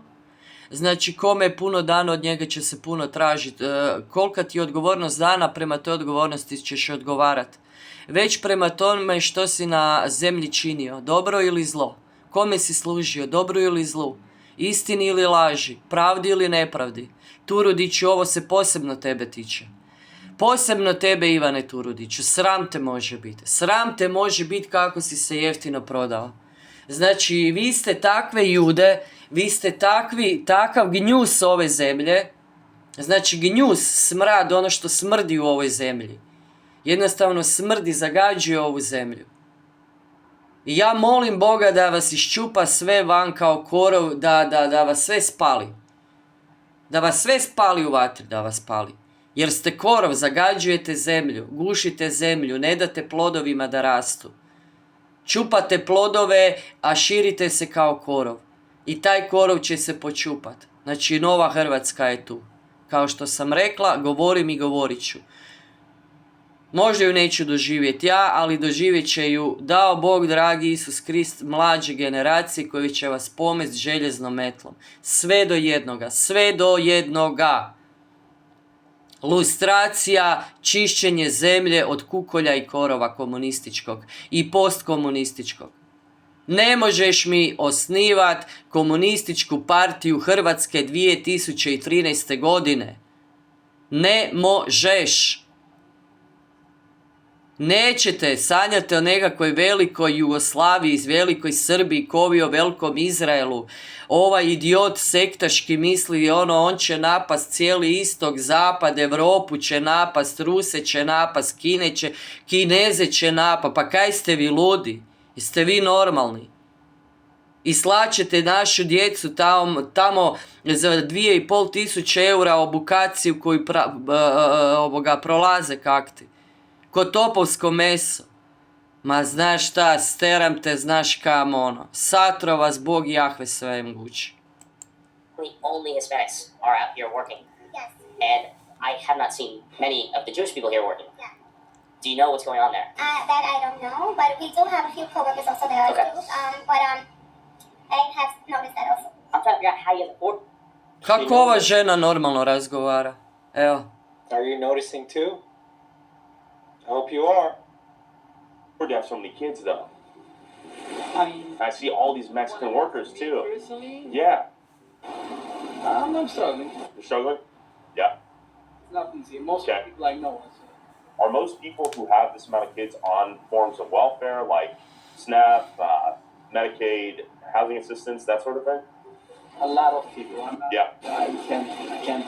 Znači, kome je puno dano, od njega će se puno tražiti. Kolika ti je odgovornost dana, prema toj odgovornosti ćeš odgovarati. Već prema tome što si na zemlji činio, dobro ili zlo. Kome si služio, dobro ili zlu. Istini ili laži, pravdi ili nepravdi. Turudiću, ovo se posebno tebe tiče. Posebno tebe, Ivane Turudiću, sram te može biti. Sram te može biti kako si se jeftino prodao. Znači, vi ste takve jude, vi ste takav gnjus ove zemlje. Znači, gnjus, smrad, ono što smrdi u ovoj zemlji. Jednostavno smrdi, zagađuje ovu zemlju. I ja molim Boga da vas iščupa sve van kao korov, da vas sve spali. Da vas sve spali u vatri, da vas spali. Jer ste korov, zagađujete zemlju, gušite zemlju, ne date plodovima da rastu. Čupate plodove, a širite se kao korov. I taj korov će se počupati. Znači, nova Hrvatska je tu. Kao što sam rekla, govorim i govorit ću. Možda ju neću doživjeti ja, ali doživjet će ju, dao Bog dragi Isus Krist, mlađe generacije koji će vas pomest željeznom metlom. Sve do jednoga, sve do jednoga. Lustracija, čišćenje zemlje od kukolja i korova komunističkog i postkomunističkog. Ne možeš mi osnivat komunističku partiju Hrvatske 2013. godine. Ne možeš. Nećete, sanjate o nekakvoj velikoj Jugoslaviji, velikoj Srbiji, kovi o velikom Izraelu. Ovaj idiot sektaški misli on će napast cijeli istok, zapad, Europu će napast, Ruse će napast, Kineze će napast. Pa kaj ste vi ludi? Jeste vi normalni? I slačete našu djecu tamo za 2.500 eura obukaciju koju prolaze kakti. Ko topovsko meso. Ma znaš šta, steram te, znaš kam Satro vas Bog Jahve sve mogući. Only Hispanics are out here working. Yes. And I have not seen many of the Jewish people here working. Yeah. Do you know what's going on there? That I don't know, but we do have a few coworkers also there Okay. too. But I have noticed that also. I'm trying to figure out how you afford. Kako ova žena normalno razgovara? Evo. Are you noticing too? I hope you are. Where'd you have so many kids, though? I I see all these Mexican workers, too. personally, Yeah. I'm struggling. You're struggling? Yeah. It's not easy. Most Okay. people I know. Are most people who have this amount of kids on forms of welfare, like SNAP, Medicaid, housing assistance, that sort of thing? A lot of people. I'm not, Yeah. I can't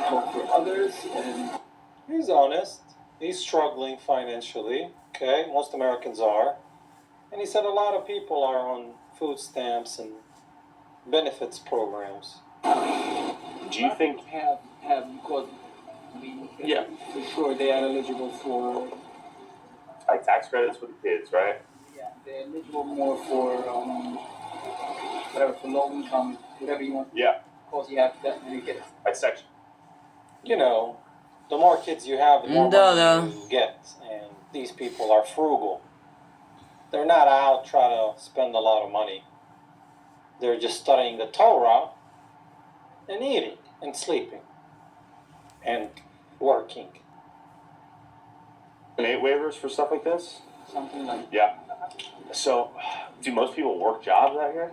talk for others. And He's honest. He's struggling financially. Okay, most Americans are. And he said a lot of people are on food stamps and benefits programs. Do you think? Have because Yeah. for sure they are eligible for. Like tax credits for the kids, right? Yeah, they're eligible more for whatever, for low income, whatever you want. Yeah. Because you have that many kids. Like section. You know, the more kids you have, the more Da. money you get. And these people are frugal. They're not out trying to spend a lot of money. They're just studying the Torah and eating and sleeping and working. 8 waivers for stuff like this? Something like. Yeah. So, do most people work jobs out here?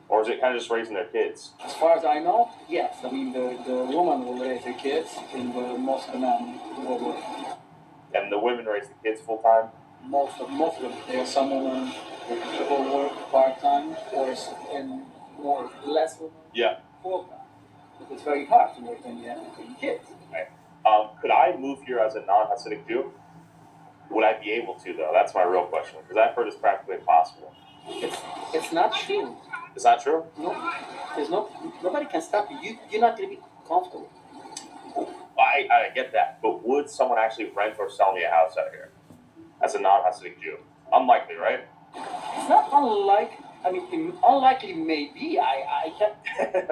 Or is it kind of just raising their kids? As far as I know, yes. I mean, the woman will raise the kids, and most of the men will work. And the women raise the kids full time? Most of them. There are some women that will work part time, and more less women Yeah. full time. But it's very hard to work when you have kids. Right. Could I move here as a non-Hasidic Jew? Would I be able to, though? That's my real question, because I've heard it's practically impossible. It's not true. Is that true? No, nobody can stop you. You're not going to be comfortable. I get that, but would someone actually rent or sell me a house out here as a non-Hasidic Jew? Unlikely, right? It's not unlikely. I mean, unlikely maybe. I can.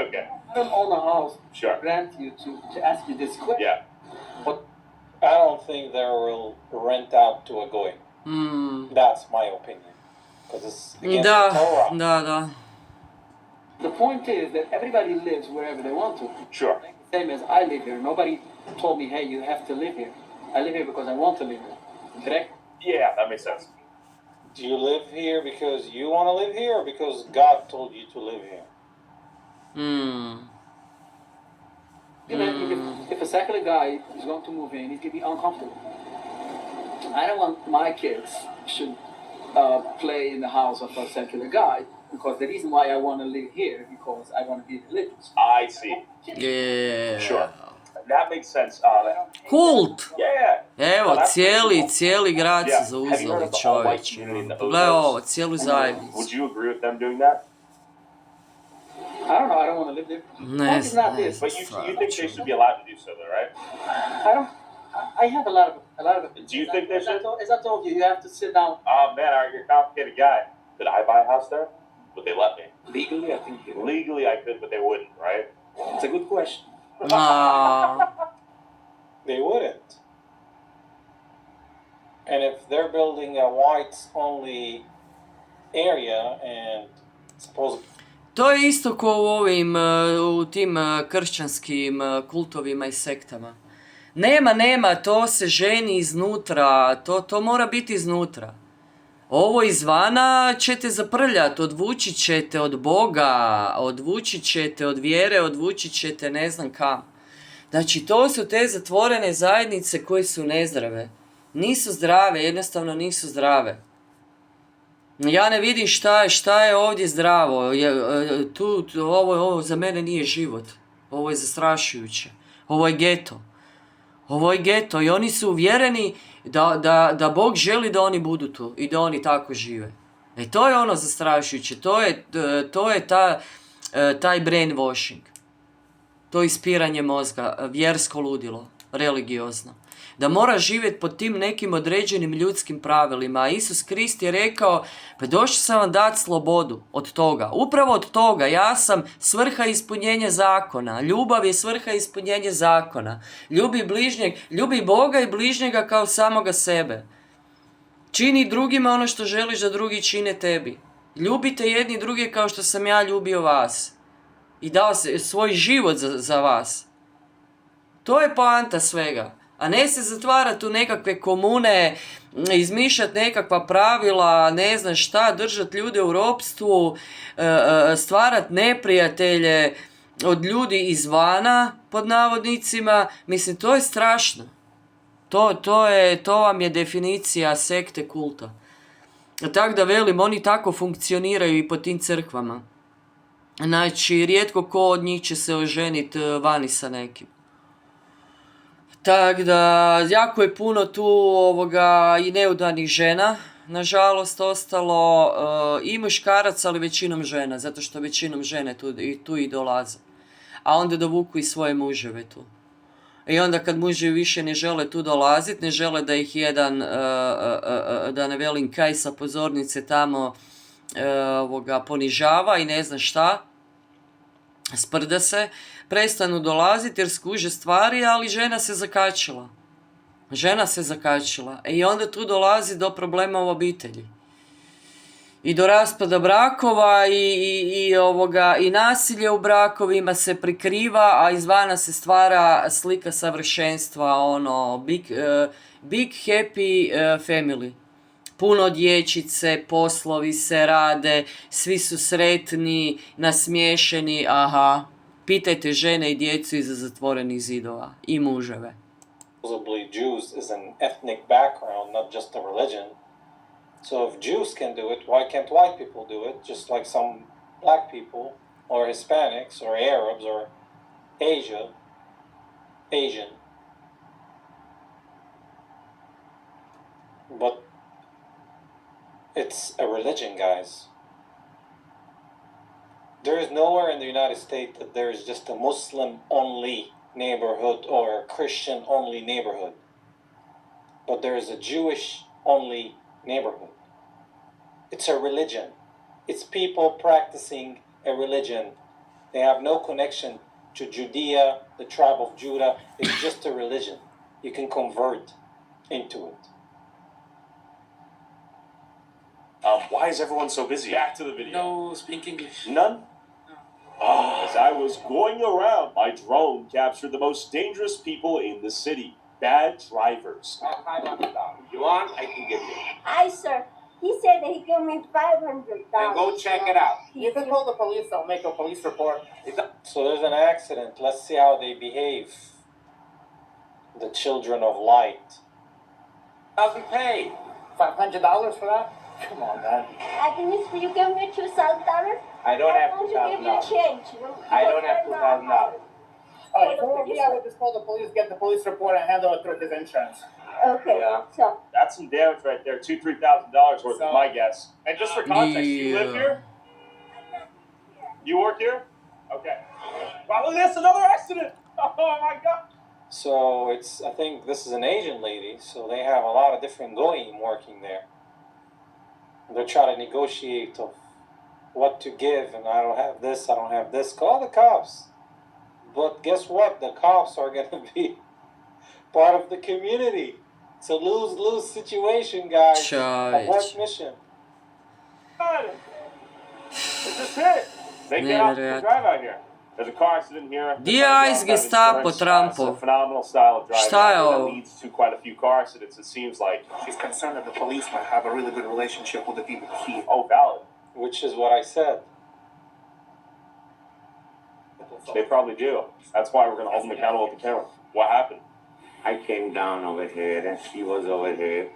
Okay. I don't own a house. Sure. Grant you to ask you this question. Yeah. But I don't think they will rent out to a goy. That's my opinion. Because it's against the Torah. Da. The point is that everybody lives wherever they want to. Sure. Same as I live here. Nobody told me, hey, you have to live here. I live here because I want to live here. Correct? Yeah, that makes sense. Do you live here because you want to live here or because God told you to live here? You know, if a secular guy is going to move in, he's going to be uncomfortable. I don't want my kids should play in the house of a secular guy, because the reason why I want to live here because I want to be religious. I see. Yeah. Sure. That makes sense. Kult! Yeah. Evo, cijeli grad se zauzeli, čovječe. Pogledaj ovo, cijelu zajednicu. Would you agree with them doing that? I don't know, I don't want to live there. Ne znam. But you think they should be allowed to do so, though, right? I have a lot of. Do you think they should? As I told you, you have to sit down. Oh man, you're a complicated guy. Could I buy a house there? Would they let me? Legally, I think you would. Legally, I could, but they wouldn't, right? It's a good question. They wouldn't. And if they're building a whites-only area and suppose... To je isto ko u tim kršćanskim kultovima i sektama. Nema, to se ženi iznutra, to mora biti iznutra. Ovo izvana ćete zaprljati, odvučit ćete od Boga, odvučit ćete od vjere, odvučit ćete ne znam kam. Znači, to su te zatvorene zajednice koje su nezdrave. Nisu zdrave, jednostavno nisu zdrave. Ja ne vidim šta je ovdje zdravo. Ovo za mene nije život. Ovo je zastrašujuće. Ovo je geto. Ovo je geto i oni su uvjereni da Bog želi da oni budu tu i da oni tako žive. To je ono zastrašujuće. To je taj brainwashing. To ispiranje mozga, vjersko ludilo, religiozno. Da mora živjeti pod tim nekim određenim ljudskim pravilima. A Isus Krist je rekao, pa došao sam vam dati slobodu od toga. Upravo od toga. Ja sam svrha ispunjenja zakona. Ljubav je svrha ispunjenja zakona. Ljubi Boga i bližnjega kao samoga sebe. Čini drugima ono što želiš da drugi čine tebi. Ljubite jedni druge kao što sam ja ljubio vas. I dao svoj život za vas. To je poanta svega. A ne se zatvarati u nekakve komune, izmišljati nekakva pravila, ne znam šta, držati ljude u ropstvu, stvarati neprijatelje, od ljudi izvana, pod navodnicima, mislim, to je strašno. To vam je definicija sekte kulta. Tako da velim, oni tako funkcioniraju i po tim crkvama. Znači, rijetko ko od njih će se oženiti vani sa nekim. Tako da, jako je puno tu i neudanih žena, nažalost, ostalo i muškaraca, ali većinom žena, zato što većinom žene tu i dolaze. A onda dovuku i svoje muževe tu. I onda kad muževi više ne žele tu dolaziti, ne žele da ih jedan, da ne velim kaj sa pozornice tamo ponižava i ne zna šta, sprda se, prestanu dolaziti jer skuže stvari, ali žena se zakačila. I onda tu dolazi do problema u obitelji. I do raspada brakova i nasilje u brakovima se prikriva, a izvana se stvara slika savršenstva, big happy family. Puno dječice, poslovi se rade, svi su sretni, nasmiješeni, aha. Pitajte žene i djecu iza zatvorenih zidova i muževe. Supposedly Jews is an ethnic background, not just a religion. So if Jews can do it, why can't white people do it? Just like some black people, or Hispanics, or Arabs, or Asian. But it's a religion, guys. There is nowhere in the United States that there is just a Muslim-only neighborhood or a Christian-only neighborhood. But there is a Jewish-only neighborhood. It's a religion. It's people practicing a religion. They have no connection to Judea, the tribe of Judah. It's just a religion. You can convert into it. Why is everyone so busy? Back to the video. No, speak English. None? As I was going around, my drone captured the most dangerous people in the city. Bad drivers. You want? I can give you. Hi, sir. He said that he gave me $500. Then go check it out. You can call the police. I'll make a police report. So there's an accident. Let's see how they behave. The children of light. Doesn't pay. $500 for that? Come on, man. Agnes, will you give me $2,000? I don't have Why don't you give me a $2,000. change? I don't have $2,000. Oh, I would just call the police, get the police report, and handle it through his insurance. Okay, Yeah. so. That's some damage right there. $2,000-$3,000 worth, is my guess. And just for context, you live here? You work here? Okay. Wow, look at this, another accident! Oh my God! So I think this is an Asian lady, so they have a lot of different goyim working there. They're trying to negotiate of what to give, and I don't have this. Call the cops. But guess what? The cops are going to be part of the community. It's a lose-lose situation, guys. Abort mission. It's just it. They get off the drive out here. There's a car accident here. Dijajs Gestapo Trumpov. It's a phenomenal style of driving. Šta je ovo? That leads to quite a few car accidents, it seems like. She's concerned that the police might have a really good relationship with the people here. Oh, valid. Which is what I said. They probably do. That's why we're going to hold them accountable at the camera. What happened? I came down over here and she was over here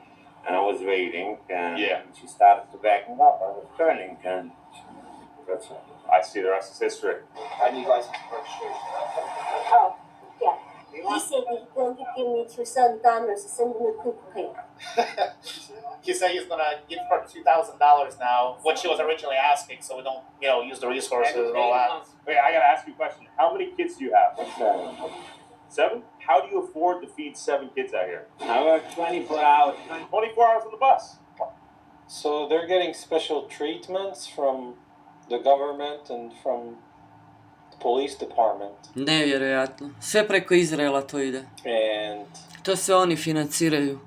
and I was waiting and she started to back me up. I was turning and that's it. I see, the rest is history. I need license for registration. Oh, yeah. He said that he's going to give me $2,000 to send me a coupon. He said he's gonna give her $2,000 now, what she was originally asking, so we don't, use the resources and all that. Wait, I gotta ask you a question. How many kids do you have? 7? How do you afford to feed 7 kids out here? I work 24 hours. 24 hours on the bus. So they're getting special treatments from the government and from the police department. Nevjerojatno. Sve preko Izraela to ide. And to se oni financiraju.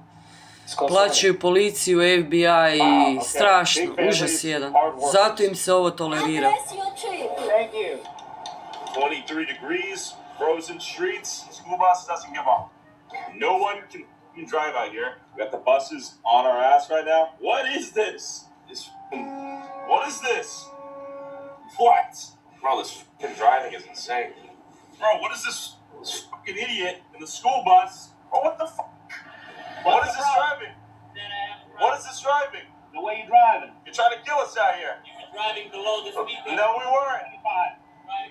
Plaćaju policiju, FBI i strašno, užas jedan. Zato im se ovo tolerira. Thank you. 23 degrees, frozen streets, school bus doesn't give up. No one can drive out here. We got the buses on our ass right now. What is this? What is this? What? Bro, this fucking driving is insane. Bro, what is this fucking idiot in the school bus? Bro, what the fuck? What is this driving? What is this driving? The way you're driving. You're trying to kill us out here. You're driving below the speed limit. No, we weren't.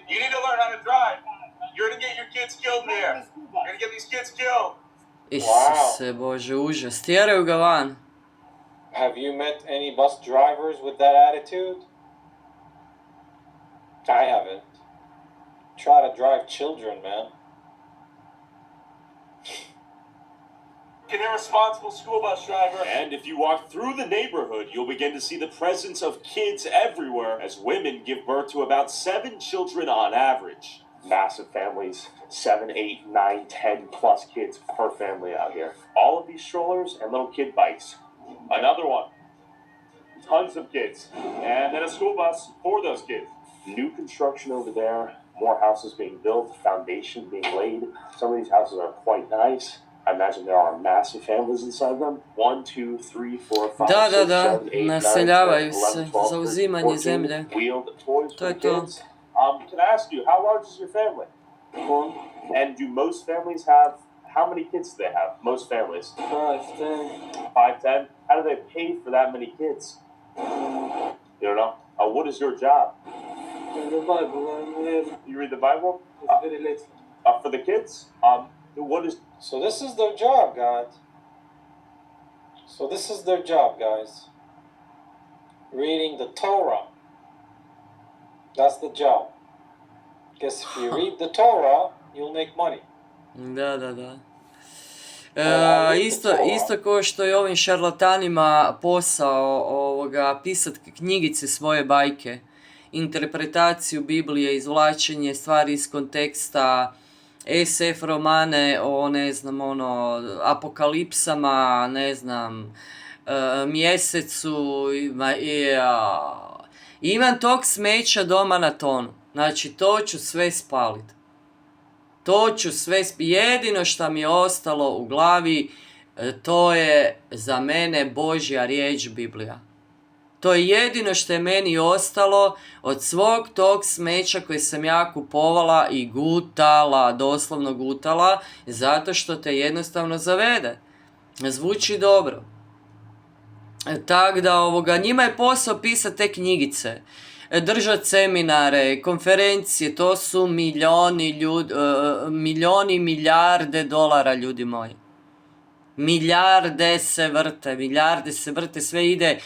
You need to learn how to drive. You're gonna get your kids killed there. You're gonna get these kids killed. Isuse Bože, užas. Tjeraju ga van. Have you met any bus drivers with that attitude? I haven't. Try to drive children, man. An irresponsible school bus driver. And if you walk through the neighborhood, you'll begin to see the presence of kids everywhere as women give birth to about 7 children on average. Massive families, 7, 8, 9, 10 plus kids per family out here. All of these strollers and little kid bikes. Another one. Tons of kids. And then a school bus for those kids. New construction over there, more houses being built, foundation being laid. Some of these houses are quite nice. I imagine there are massive families inside them. 1, 2, 3, 4, 5, 6, 7, 8, 9, 10, 11, naseljavaju 12, se 13, za uzimanje zemlje. 14 wheeled toys To for je the to. kids. Can I ask you, how large is your family? And do most families have, how many kids do they have? Most families? 5, 10. 5, 10? How do they pay for that many kids? You don't know? What is your job? The Bible, You read the Bible? it's very late. For the kids? What is... So this is their job, God. So this is their job, guys. Reading the Torah. That's the job. Because if you read the Torah, you'll make money. Da. Isto kao što je ovim šarlatanima posao pisat knjigice svoje bajke, interpretaciju Biblije, izvlačenje stvari iz konteksta, SF romane o, ne znam, apokalipsama, ne znam, mjesecu, imam tog smeća doma na tonu, znači to ću sve spalit. Jedino što mi je ostalo u glavi, to je za mene Božja riječ Biblija. To je jedino što je meni ostalo od svog tog smeća koje sam ja kupovala i gutala, doslovno gutala, zato što te jednostavno zavede. Zvuči dobro. Tako da njima je posao pisati te knjigice, držati seminare, konferencije, to su milijarde dolara, ljudi moji. Milijarde se vrte, sve ide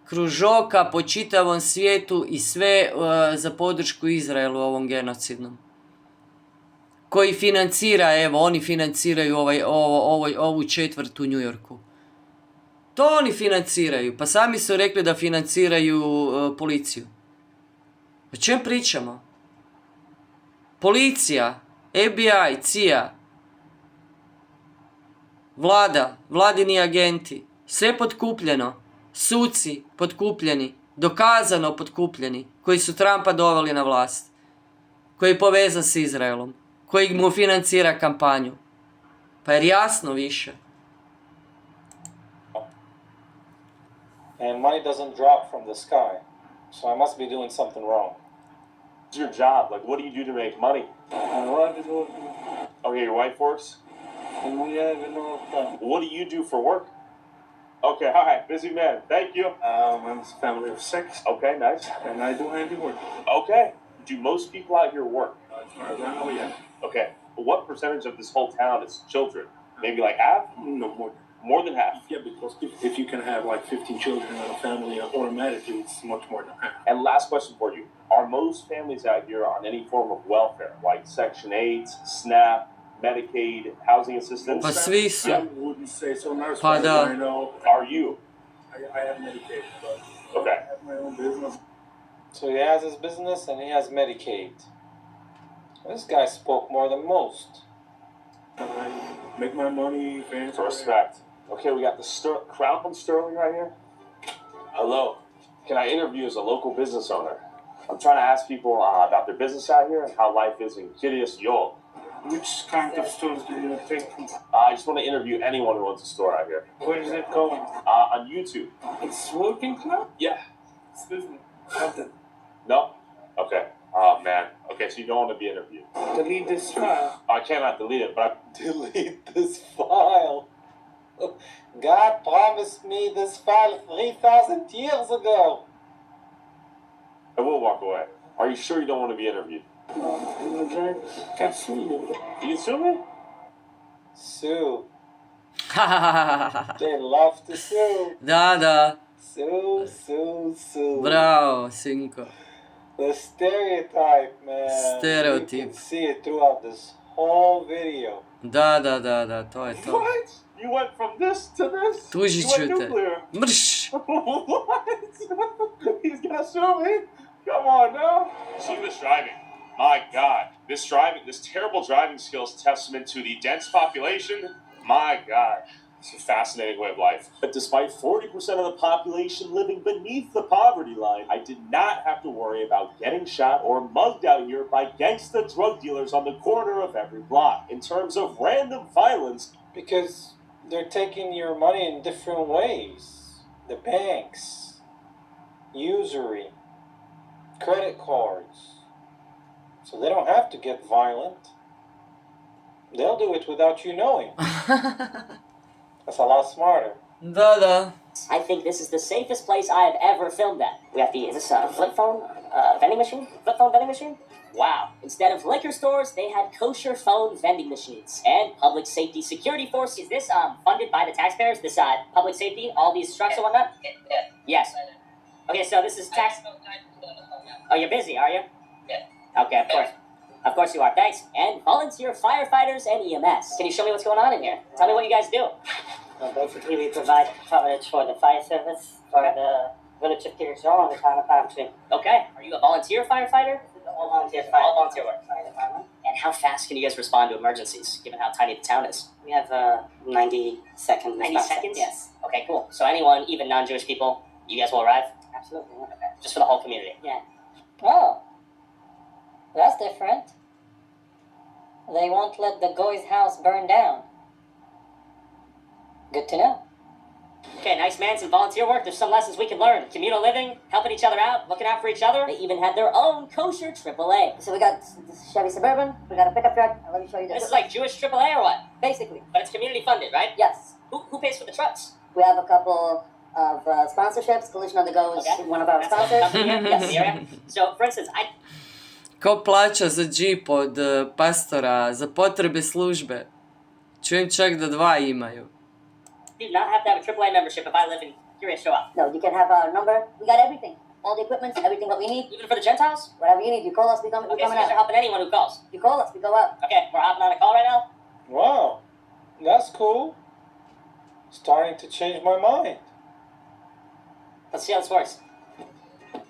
kružoka po čitavom svijetu i sve za podršku Izraelu ovom genocidnom. Koji financira, oni financiraju ovu četvrt u New Yorku. To oni financiraju, pa sami su rekli da financiraju policiju. O čem pričamo? Policija, FBI, CIA, vlada, vladini agenti, sve potkupljeno, suci potkupljeni, dokazano potkupljeni, koji su Trumpa doveli na vlast, koji je povezan s Izraelom, koji mu financira kampanju. Pa jer jasno više. And money doesn't drop from the sky, so I must be doing something wrong. What's your job? Like, what do you do to make money? My wife is working. Okay, your wife works? And we have enough time. What do you do for work? Okay, all right, busy man. Thank you. I'm a family of 6. Okay, nice. And I do handiwork. Okay. Do most people out here work? As far as I know, yeah. Okay. What percentage of this whole town is children? Maybe like half? No, more. More than half? Yeah, because if you can have like 15 children in a family, automatically it's much more than half. And last question for you. Are most families out here on any form of welfare, like Section 8, SNAP, Medicaid, housing assistance? Pa svi su. I wouldn't say so. Not as Pa far as da. I know. Are you? I have Medicaid, but Okay. I have my own business. So he has his business and he has Medicaid. This guy spoke more than most. I make my money, fans. Respect. Okay, we got the Crown Sterling right here. Hello. Can I interview as a local business owner? I'm trying to ask people about their business out here and how life is in Kiryas Yol. Which kind of stores do you take? I just want to interview anyone who owns a store out here. Where is it going? On YouTube. It's working club? Yeah. Excuse me. Nothing. No? Okay. Oh, man. Okay, so you don't want to be interviewed. Delete this file. I cannot delete it, but Delete this file. God promised me this file 3,000 years ago. I will walk away. Are you sure you don't want to be interviewed? Can't sue you. You can sue me? Sue. They love to sue. Da. Sue, sue, sue. Bravo, sinko. The stereotype, man. Stereotyp. You can see it throughout this whole video. Da, to je to. What? You went from this to this? Tužit You ću went te. nuclear. Mrš! What? He's gonna sue me? Come on now. See this driving. My God. This terrible driving skills testament to the dense population. My God. It's a fascinating way of life. But despite 40% of the population living beneath the poverty line, I did not have to worry about getting shot or mugged out here by gangsta drug dealers on the corner of every block. In terms of random violence, Because they're taking your money in different ways. The banks, usury, credit cards. So they don't have to get violent. They'll do it without you knowing. That's a lot smarter. Da. I think this is the safest place I have ever filmed at. We have is this a flip phone vending machine? Flip phone vending machine? Wow. Instead of liquor stores, they had kosher phone vending machines. And public safety security force. Is this funded by the taxpayers? This public safety, all these trucks and whatnot? Yes. Okay, so this is tax... Oh, you're busy, are you? Yeah. Okay, of course. Of course you are. Thanks. And volunteer firefighters and EMS. Can you show me what's going on in here? Tell me what you guys do. Basically, we provide coverage for the fire service, for the village of Kirishon and the town of Palmtree. Okay. Are you a volunteer firefighter? All volunteer fire. All volunteer work. Fire department. And how fast can you guys respond to emergencies, given how tiny the town is? We have 90 seconds. 90 seconds? Yes. Okay, cool. So anyone, even non-Jewish people, you guys will arrive? Absolutely. Okay. Just for the whole community? Yeah. Oh. That's different. They won't let the goy's house burn down. Good to know. Okay, nice man, some volunteer work. There's some lessons we can learn. Communal living, helping each other out, looking out for each other. They even had their own kosher AAA. So we got this Chevy Suburban, we got a pickup truck. Let me show you This is like Jewish AAA or what? Basically. But it's community funded, right? Yes. Who pays for the trucks? We have a couple of sponsorships. Collision on the Go is one of our sponsors. Yes, the area. So, for instance, Ko plaća za džip od pastora, za potrebe službe? Čujem čak da 2 imaju. do not have to have a AAA membership if I live in Curious Show Up. No, you can have our number. We got everything. All the equipment, everything what we need. Even for the Gentiles? Whatever you need, you call us, we come, Okay, we so coming you guys are out. helping anyone who calls. You call us, we go out. Okay, we're hopping on a call right now. Wow, that's cool. Starting to change my mind. Let's see how this works.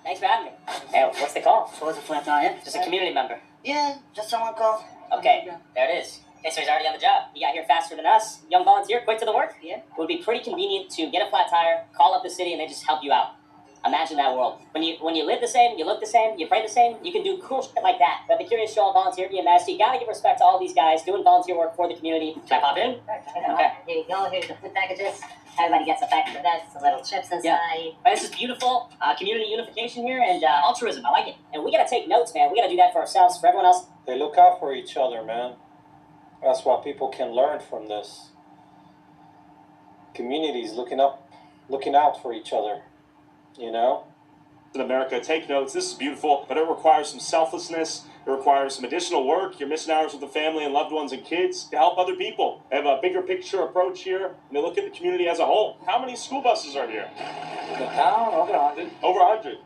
Thanks for having me. Hey, what's the call? So what's the flat tire? Just a community member. Yeah, just someone called. Okay, there it is. Okay, so he's already on the job. He got here faster than us. Young volunteer, quick to the work. Yeah. It would be pretty convenient to get a flat tire, call up the city, and they just help you out. Imagine that world. When you live the same, you look the same, you pray the same, you can do cool shit like that. But the Curious Show volunteer EMS, you gotta give respect to all these guys doing volunteer work for the community. Can I pop in? Okay. Here you go, here's the food packages. Everybody gets a package of that, some little chips inside. Yeah. This is beautiful. Community unification here and altruism. I like it. And we gotta take notes, man. We gotta do that for ourselves, for everyone else. They look out for each other, man. That's what people can learn from this. Communities looking out for each other, you know? In America, take notes. This is beautiful, but it requires some selflessness. It requires some additional work. You're missing hours with the family and loved ones and kids to help other people. They have a bigger picture approach here, and they look at the community as a whole. How many school buses are here? The town, over 100. Over 100.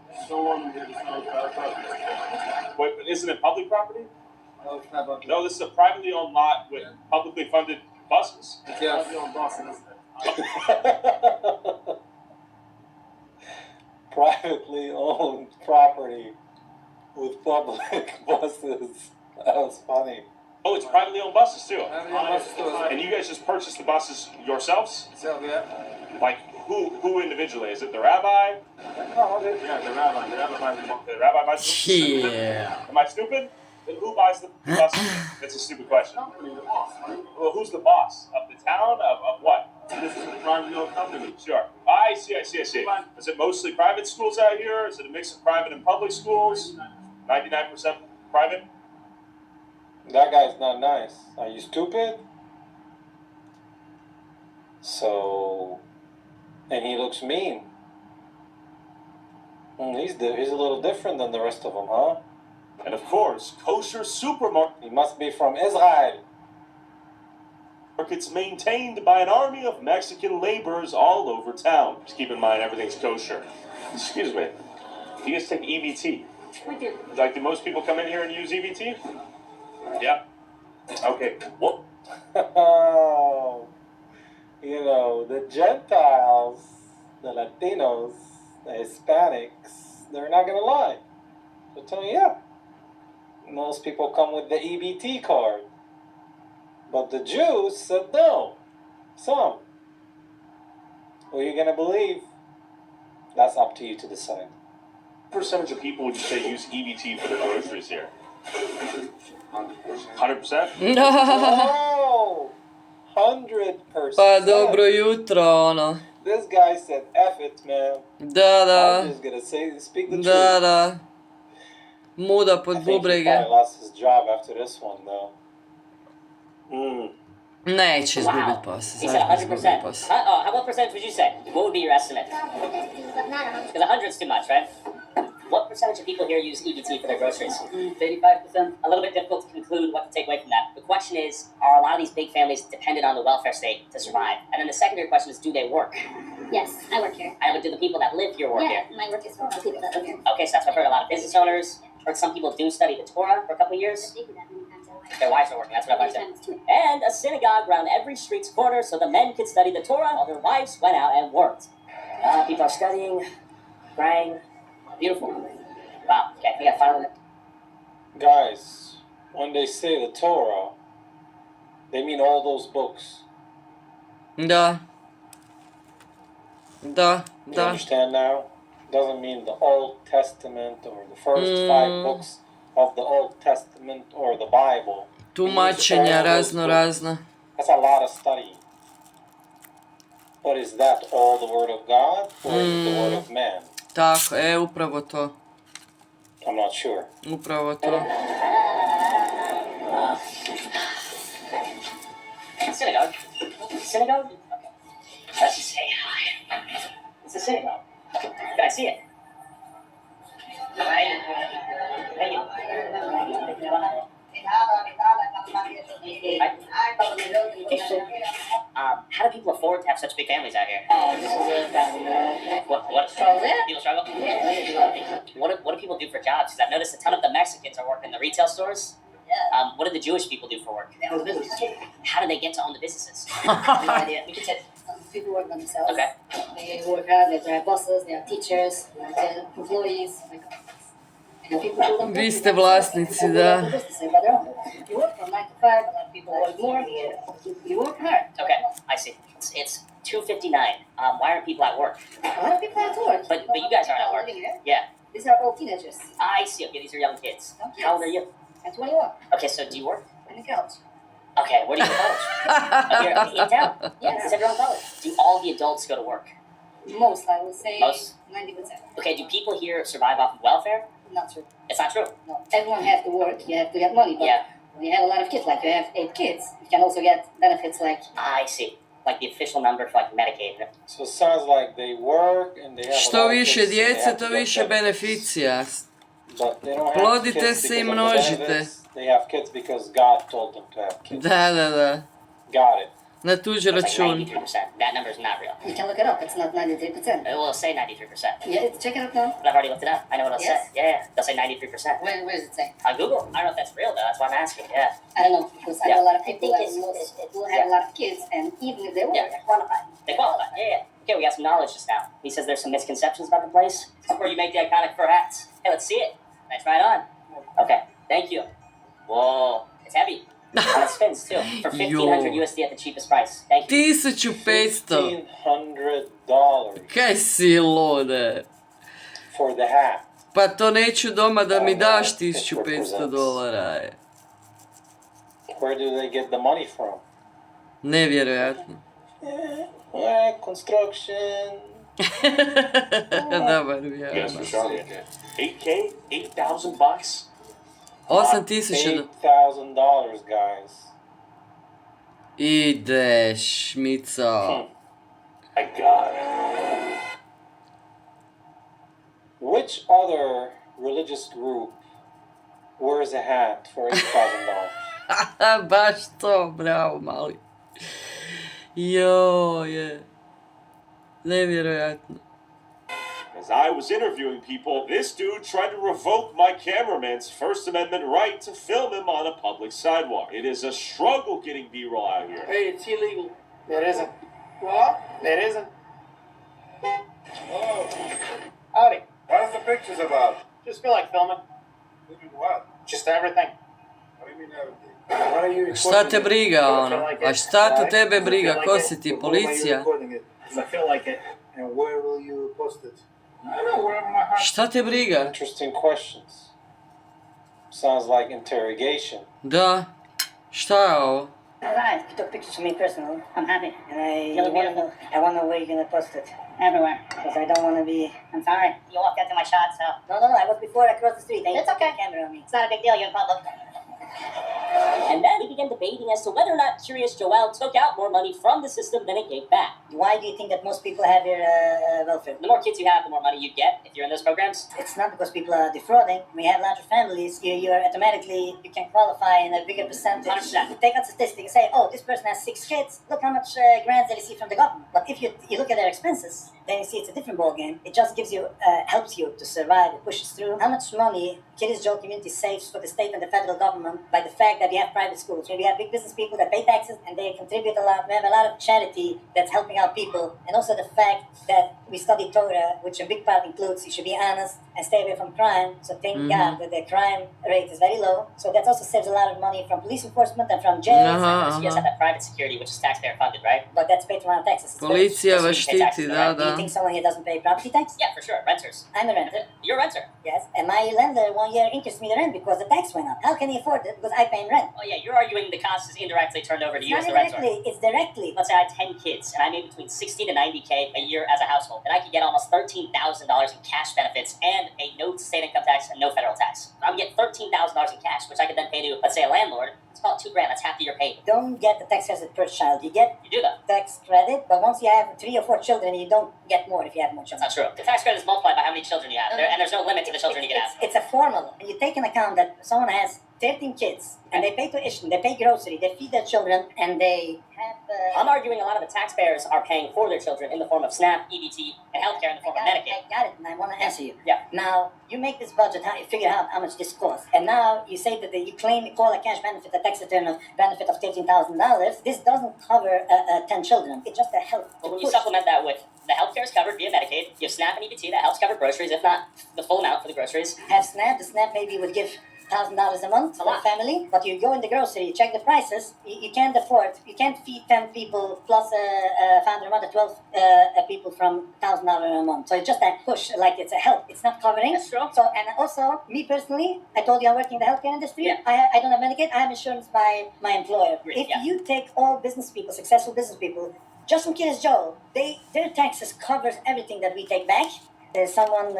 Wait, but isn't it public property? No, it's not public. No, this is a privately owned lot with publicly funded buses. Yeah. Privately owned property with public buses. That was funny. Oh, it's privately owned buses too. Privately owned buses too. And you guys just purchased the buses yourselves? So, yeah. Like who individually? Is it the rabbi? No, yeah, the rabbi. The rabbi buys the bus. The rabbi buys the Yeah. Am I stupid? Then who buys the buses? That's a stupid question. Well, who's the boss? Of the town? Of what? This is a privately owned company. Sure. I see. Is it mostly private schools out here? Is it a mix of private and public schools? 99% private. That guy's not nice. Are you stupid? So, and he looks mean. He's a little different than the rest of them, huh? And of course, kosher supermarket. He must be from Israel. Markets maintained by an army of Mexican laborers all over town. Just keep in mind, everything's kosher. Excuse me. Do you guys take EBT? We do. Like, do most people come in here and use EBT? Yeah. Okay. What? You know, the Gentiles, the Latinos, the Hispanics, they're not gonna lie. They'll tell you, yeah. Most people come with the EBT card. But the Jews said no. Some. Who are you gonna believe? That's up to you to decide. What percentage of people would you say use EBT for their groceries here? 100%? No! 100%. Pa dobro jutro, ono. This guy said, F it, man. Da. I'm just gonna speak the truth. Da. Muda pod I think he bubrege. probably lost his job after this one, though. Neće izgubit pas. He said Zašto izgubit 100%. pas? How what percentage would you say? What would be your estimate? Because 100's too much, right? What percentage of people here use EBT for their groceries? 35%. A little bit difficult to conclude what to take away from that. The question is, are a lot of these big families dependent on the welfare state to survive? And then the secondary question is, do they work? Yes, I work here. And do the people that live here work Yeah, here? my work is for the people that live here. Okay, so that's what I've heard. A lot of business owners, heard some people do study the Torah for a couple of years. Their wives are working, that's what I've learned. And a synagogue around every street's corner so the men could study the Torah while their wives went out and worked. People are studying, praying. Beautiful. Wow, okay, we got final. Guys, when they say the Torah, they mean all those books. Da. You understand now? Doesn't mean the Old Testament or the first 5 books of the Old Testament or the Bible. Tumačenja razna. That's a lot of study. But is that all the Word of God or is it the Word of man? Tako, upravo to. I'm not sure. Upravo to. Synagogue? Synagogue? Let's just say hi. It's a synagogue. Can I see it? Thank you. How do people afford to have such big families out here? What? People struggle? What do people do for jobs? Because I've noticed a ton of the Mexicans are working in the retail stores. What do the Jewish people do for work? They own the business. How do they get to own the businesses? No idea. We can say people work by themselves. Okay. They work hard, they have bosses, they have teachers, they have employees. And people do them. Vi ste vlasnici, da. You work from 9 to 5, a lot of people work more. You work hard. Okay, I see. It's 2:59. Why aren't people at work? A lot of people have to work. But you guys aren't at work. Yeah. These are all teenagers. I see. Okay, these are young kids. How old are you? I'm 21. Okay, so do you work? On the couch. Okay, where do you go to college? Here in town? Yes. Is everyone in college? Do all the adults go to work? Most, I would say. Most? 90%. Okay, do people here survive off of welfare? Not true. It's not true. No. Everyone has to work. You have to get money. But Yeah. when you have a lot of kids, like you have 8 kids, you can also get benefits like. I see. Like the official number for like Medicaid. So it sounds like they work and they have Što a lot of više kids, they djece, have to to get više benefits. beneficija. But they don't have Plodite kids se i because of the množite. benefits. They have kids because God told them to have kids. Da. Got it. Na tuđ It's like račun. 93%. That number's not real. You can look it up. It's not 93%. It will say 93%. Yeah, check it out now. But I've already looked it up. I know what it'll Yes. say. Yeah. They'll say 93%. Where does it say? On Google. I don't know if that's real though. That's why I'm asking. Yeah. I don't know because I know a lot of people think who have a lot of kids, and even if they work, Yeah. they're qualified. They qualify. Yeah. Okay, we got some knowledge just now. He says there's some misconceptions about the place. This is where you make the iconic fur hats. Hey, let's see it. Nice, right on. Okay, thank you. Whoa, it's heavy. And it spins too. For $1,500 USD at the cheapest price. Thank you. 1500. $1,500 Kaj si lode? for the hat. Pa to neću doma da mi daš $1500. Where do they get the money from? Nevjerojatno. Construction, Dobar Yes, for vjerovatno. sure. 8K? 8,000 bucks? 8.000 $8,000, guys. Ideš, Mico. My God. Which other religious group wears a hat for $8,000? Baš to, bravo, mali. Joj. Nevjerojatno. As I was interviewing people, this dude tried to revoke my cameraman's First Amendment right to film him on a public sidewalk. It is a struggle getting B-roll out here. Hey, it's illegal. It isn't. What? It isn't. Oh, Howdy. what's the pictures about? Just feel like filming. Doing what? Just everything. What do you mean everything? What are you Šta te recording? briga, ono? A šta to tebe briga? Feel Ko like si it? ti, Where are you policija? recording it? Because I feel like it. And where will you post it? I don't know, wherever my heart. Šta te briga? Interesting questions. Sounds like interrogation. Da. Šta je ovo? Alright, you took pictures of me personally. I'm happy. And You look beautiful. I want to know where you're gonna post it. Everywhere. Because I don't want to be. I'm sorry. You walked into my shot, so. No, I was before I crossed the street. It's okay. Camera on me. It's not a big deal. You're in public. And then we began debating as to whether or not Curious Joel took out more money from the system than it gave back. Why do you think that most people have their welfare? The more kids you have, the more money you get if you're in those programs. It's not because people are defrauding. When you have larger families, you are automatically, you can qualify in a bigger percentage. 100%. Take out statistics and say, oh, this person has 6 kids. Look how much grants they receive from the government. But if you look at their expenses, then you see it's a different ballgame. It just gives you, helps you to survive. It pushes through. How much money Curious Joel community saves for the state and the federal government by the fact that you have private schools. Where you have big business people that pay taxes and they contribute a lot. We have a lot of charity that's helping out people. And also the fact that we study Torah, which a big part includes you should be honest and stay away from crime. So thank God that the crime rate is very low. So that also saves a lot of money from police enforcement and from jails. You guys have that private security, which is taxpayer funded, right? But that's paid from our taxes. Policija vas štiti, da, Do you da. think someone here doesn't pay property tax? Yeah, for sure. Renters. I'm a renter. You're a renter. Yes. And my landlord 1 year increased me the rent because the tax went up. How can he afford it? Because I pay rent. Oh yeah, you're arguing the cost is indirectly turned over to you Not as the renter. directly, it's directly. Let's say I had 10 kids and I made between 60 to 90K a year as a household. And I could get almost $13,000 in cash benefits and a no state income tax and no federal tax. I'm gonna get $13,000 in cash, which I could then pay to, let's say, a landlord. It's about $2,000. That's half the year paid. Don't get the tax credit per child. You get You do though. tax credit, but once you have 3 or 4 children, you don't get more if you have more That's children. not true. The tax credit is multiplied by how many children you have. And there's no limit to the children you can have. It's a formula. And you take into account that someone has 13 kids, and they pay tuition, they pay grocery, they feed their children, and they have... I'm arguing a lot of the taxpayers are paying for their children in the form of SNAP, EBT, and healthcare in the form of Medicaid. I got it, and I want to answer you. Yeah. Now, you make this budget, you figure out how much this costs, and now you say that you call a cash benefit, a tax return of benefit of $13,000. This doesn't cover 10 children. It's just a help. But when you supplement that with the healthcare is covered via Medicaid, you have SNAP and EBT that helps cover groceries, if not the full amount for the groceries. Have SNAP, the SNAP maybe would give $1,000 a month for a family, but you go in the grocery, you check the prices, you can't afford, you can't feed 10 people plus father, mother, 12 people from $1,000 a month. So it's just a push, like it's a help. It's not covering. That's true. So, and also, me personally, I told you I'm working in the healthcare industry. Yeah. I don't have Medicaid, I have insurance by my employer. Great, If yeah. you take all business people, successful business people, just from Curious Joel, their taxes covers everything that we take back. There's someone,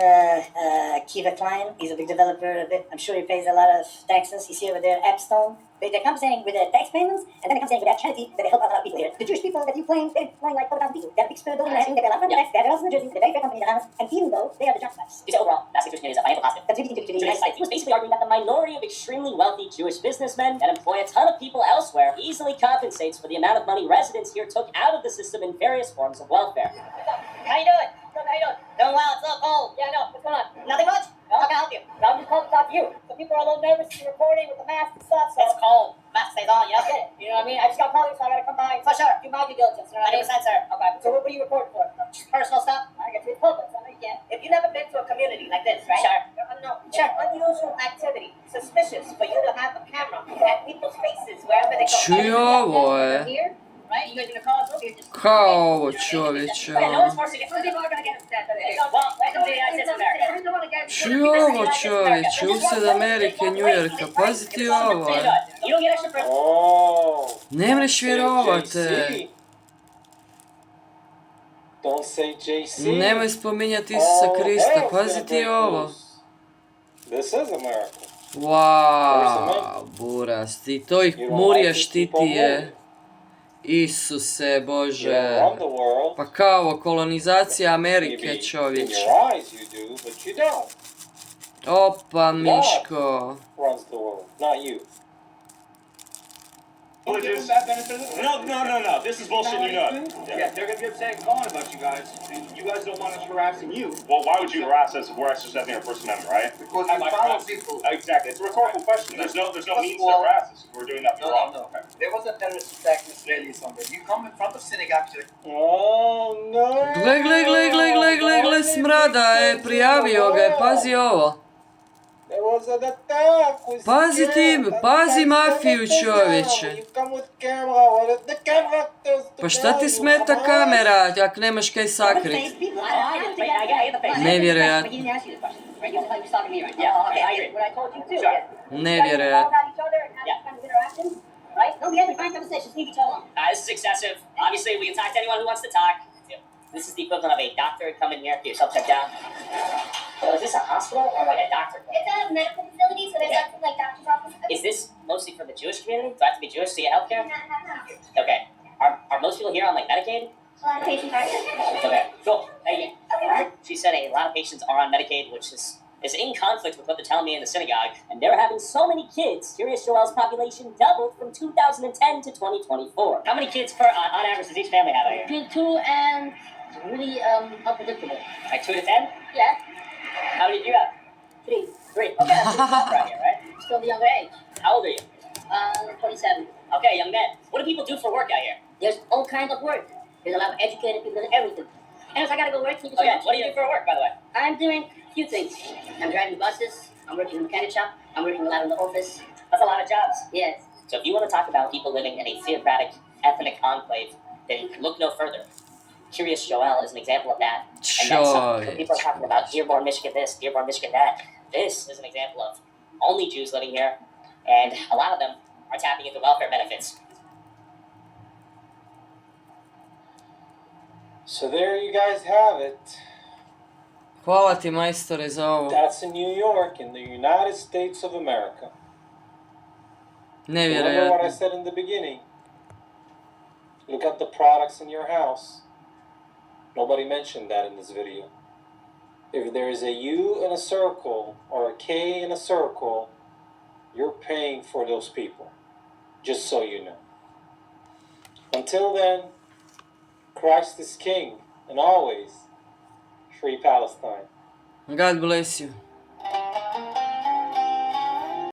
Kiva Klein, he's a big developer, I'm sure he pays a lot of taxes. He's here with their Appstone. They're compensating with their tax payments, and then they're compensating with their charity that they help out a lot of people here. The Jewish people that you claim, they're employing like 4,000 people. They're big spirit building, they pay a lot of tax, they have a house in New Jersey, they're very fair company, they're honest, and even though they are the job sites. You say overall, that's the Jewish community is a financial positive. Contributing to the Today's site. He was basically arguing that the minority of extremely wealthy Jewish businessmen that employ a ton of people elsewhere easily compensates for the amount of money residents here took out of the system in various forms of welfare. How you doing? Good, how you doing? Doing well, it's a little cold. Yeah, I know. What's going on? Nothing much? How can I help you? No, I'm just calling to talk to you. Some people are a little nervous in recording with the mask and stuff, so... It's cold. Mask stays on, you know? Get it. You know what I mean? I just got called, so I gotta come by. For sure. Do my due diligence. 100%, sir. Okay. So what are you recording for? Just personal stuff? I get to the public, so I know you can. If you've never been to a community like this, right? Sure. No. Sure. Unusual activity. Suspicious for you to have a camera at people's faces wherever they go. Čuj ovo je. Here? Right? You guys gonna call us over here? Just... Kao ovo čovječe, ono. Čuj ovo čovječe, usred Amerike, New Yorka, pazi ti ovo je. Ne mreš vjerovati. Don't say JC. Nemoj spominjati Isusa Krista, pazi ti ovo. This is America. Wow, buras, ti to ih Murija štiti je. Isuse Bože. Pa kao kolonizacija Amerike, čovječe. Opa, Miško. Runs the world, not you. No. This is bullshit, you know. Yeah, they're gonna be upset and calling about you guys. And you guys don't want us harassing you. Well, why would you harass us if we're exercising our First Amendment, right? Because you follow people. Exactly. It's a rhetorical question. There's no means to harass us if we're doing nothing wrong. No. There was a terrorist attack in Israeli somewhere. You come in front of synagogue. Oh no. Gle, smrada je, prijavio ga je, pazi ovo. Pazi ti, pazi mafiju, čovječe. Pa šta ti smeta kamera, ako nemaš kaj sakriti? Nevjerojatno. Nevjerojatno. No, we have to find conversations. Leave each other alone. This is excessive. Obviously, we can talk to anyone who wants to talk. This is the equivalent of a doctor coming here, get yourself checked out. So is this a hospital or like a doctor? It's a medical facility, so there's lots of like doctor's offices. Is this mostly for the Jewish community? Do I have to be Jewish to get healthcare? No. Okay. Are most people here on like Medicaid? A lot of patients are. Okay, cool. Thank you. She said a lot of patients are on Medicaid, which is in conflict with what they're telling me in the synagogue. And they're having so many kids. Curious Joel's population doubled from 2010 to 2024. How many kids on average does each family have out here? Between 2 and really unpredictable. Like 2 to 10? Yeah. How many do you have? 3. 3. Okay, that's pretty right here, right? Still the younger age. How old are you? 27. Okay, young man. What do people do for work out here? There's all kinds of work. There's a lot of educated people and everything. And if I gotta go work, keep it Okay, what do you do for work, by the way? I'm doing a few things. I'm driving buses. I'm working in the mechanic shop. I'm working a lot in the office. That's a lot of jobs. Yes. So if you want to talk about people living in a theocratic, ethnic enclave, then look no further. Curious Joel is an example of that. And that's something people are talking about Dearborn, Michigan this, Dearborn, Michigan that. This is an example of only Jews living here, and a lot of them are tapping into welfare benefits. So there you guys have it. Hvala ti, majstore, za ovo. That's in New York, in the United States of America. Remember what I Nevjerojatno. said in the beginning. Look at the products in your house. Nobody mentioned that in this video. If there is a U in a circle or a K in a circle, you're paying for those people. Just so you know. Until then, Christ is King, and always, free Palestine. God bless you.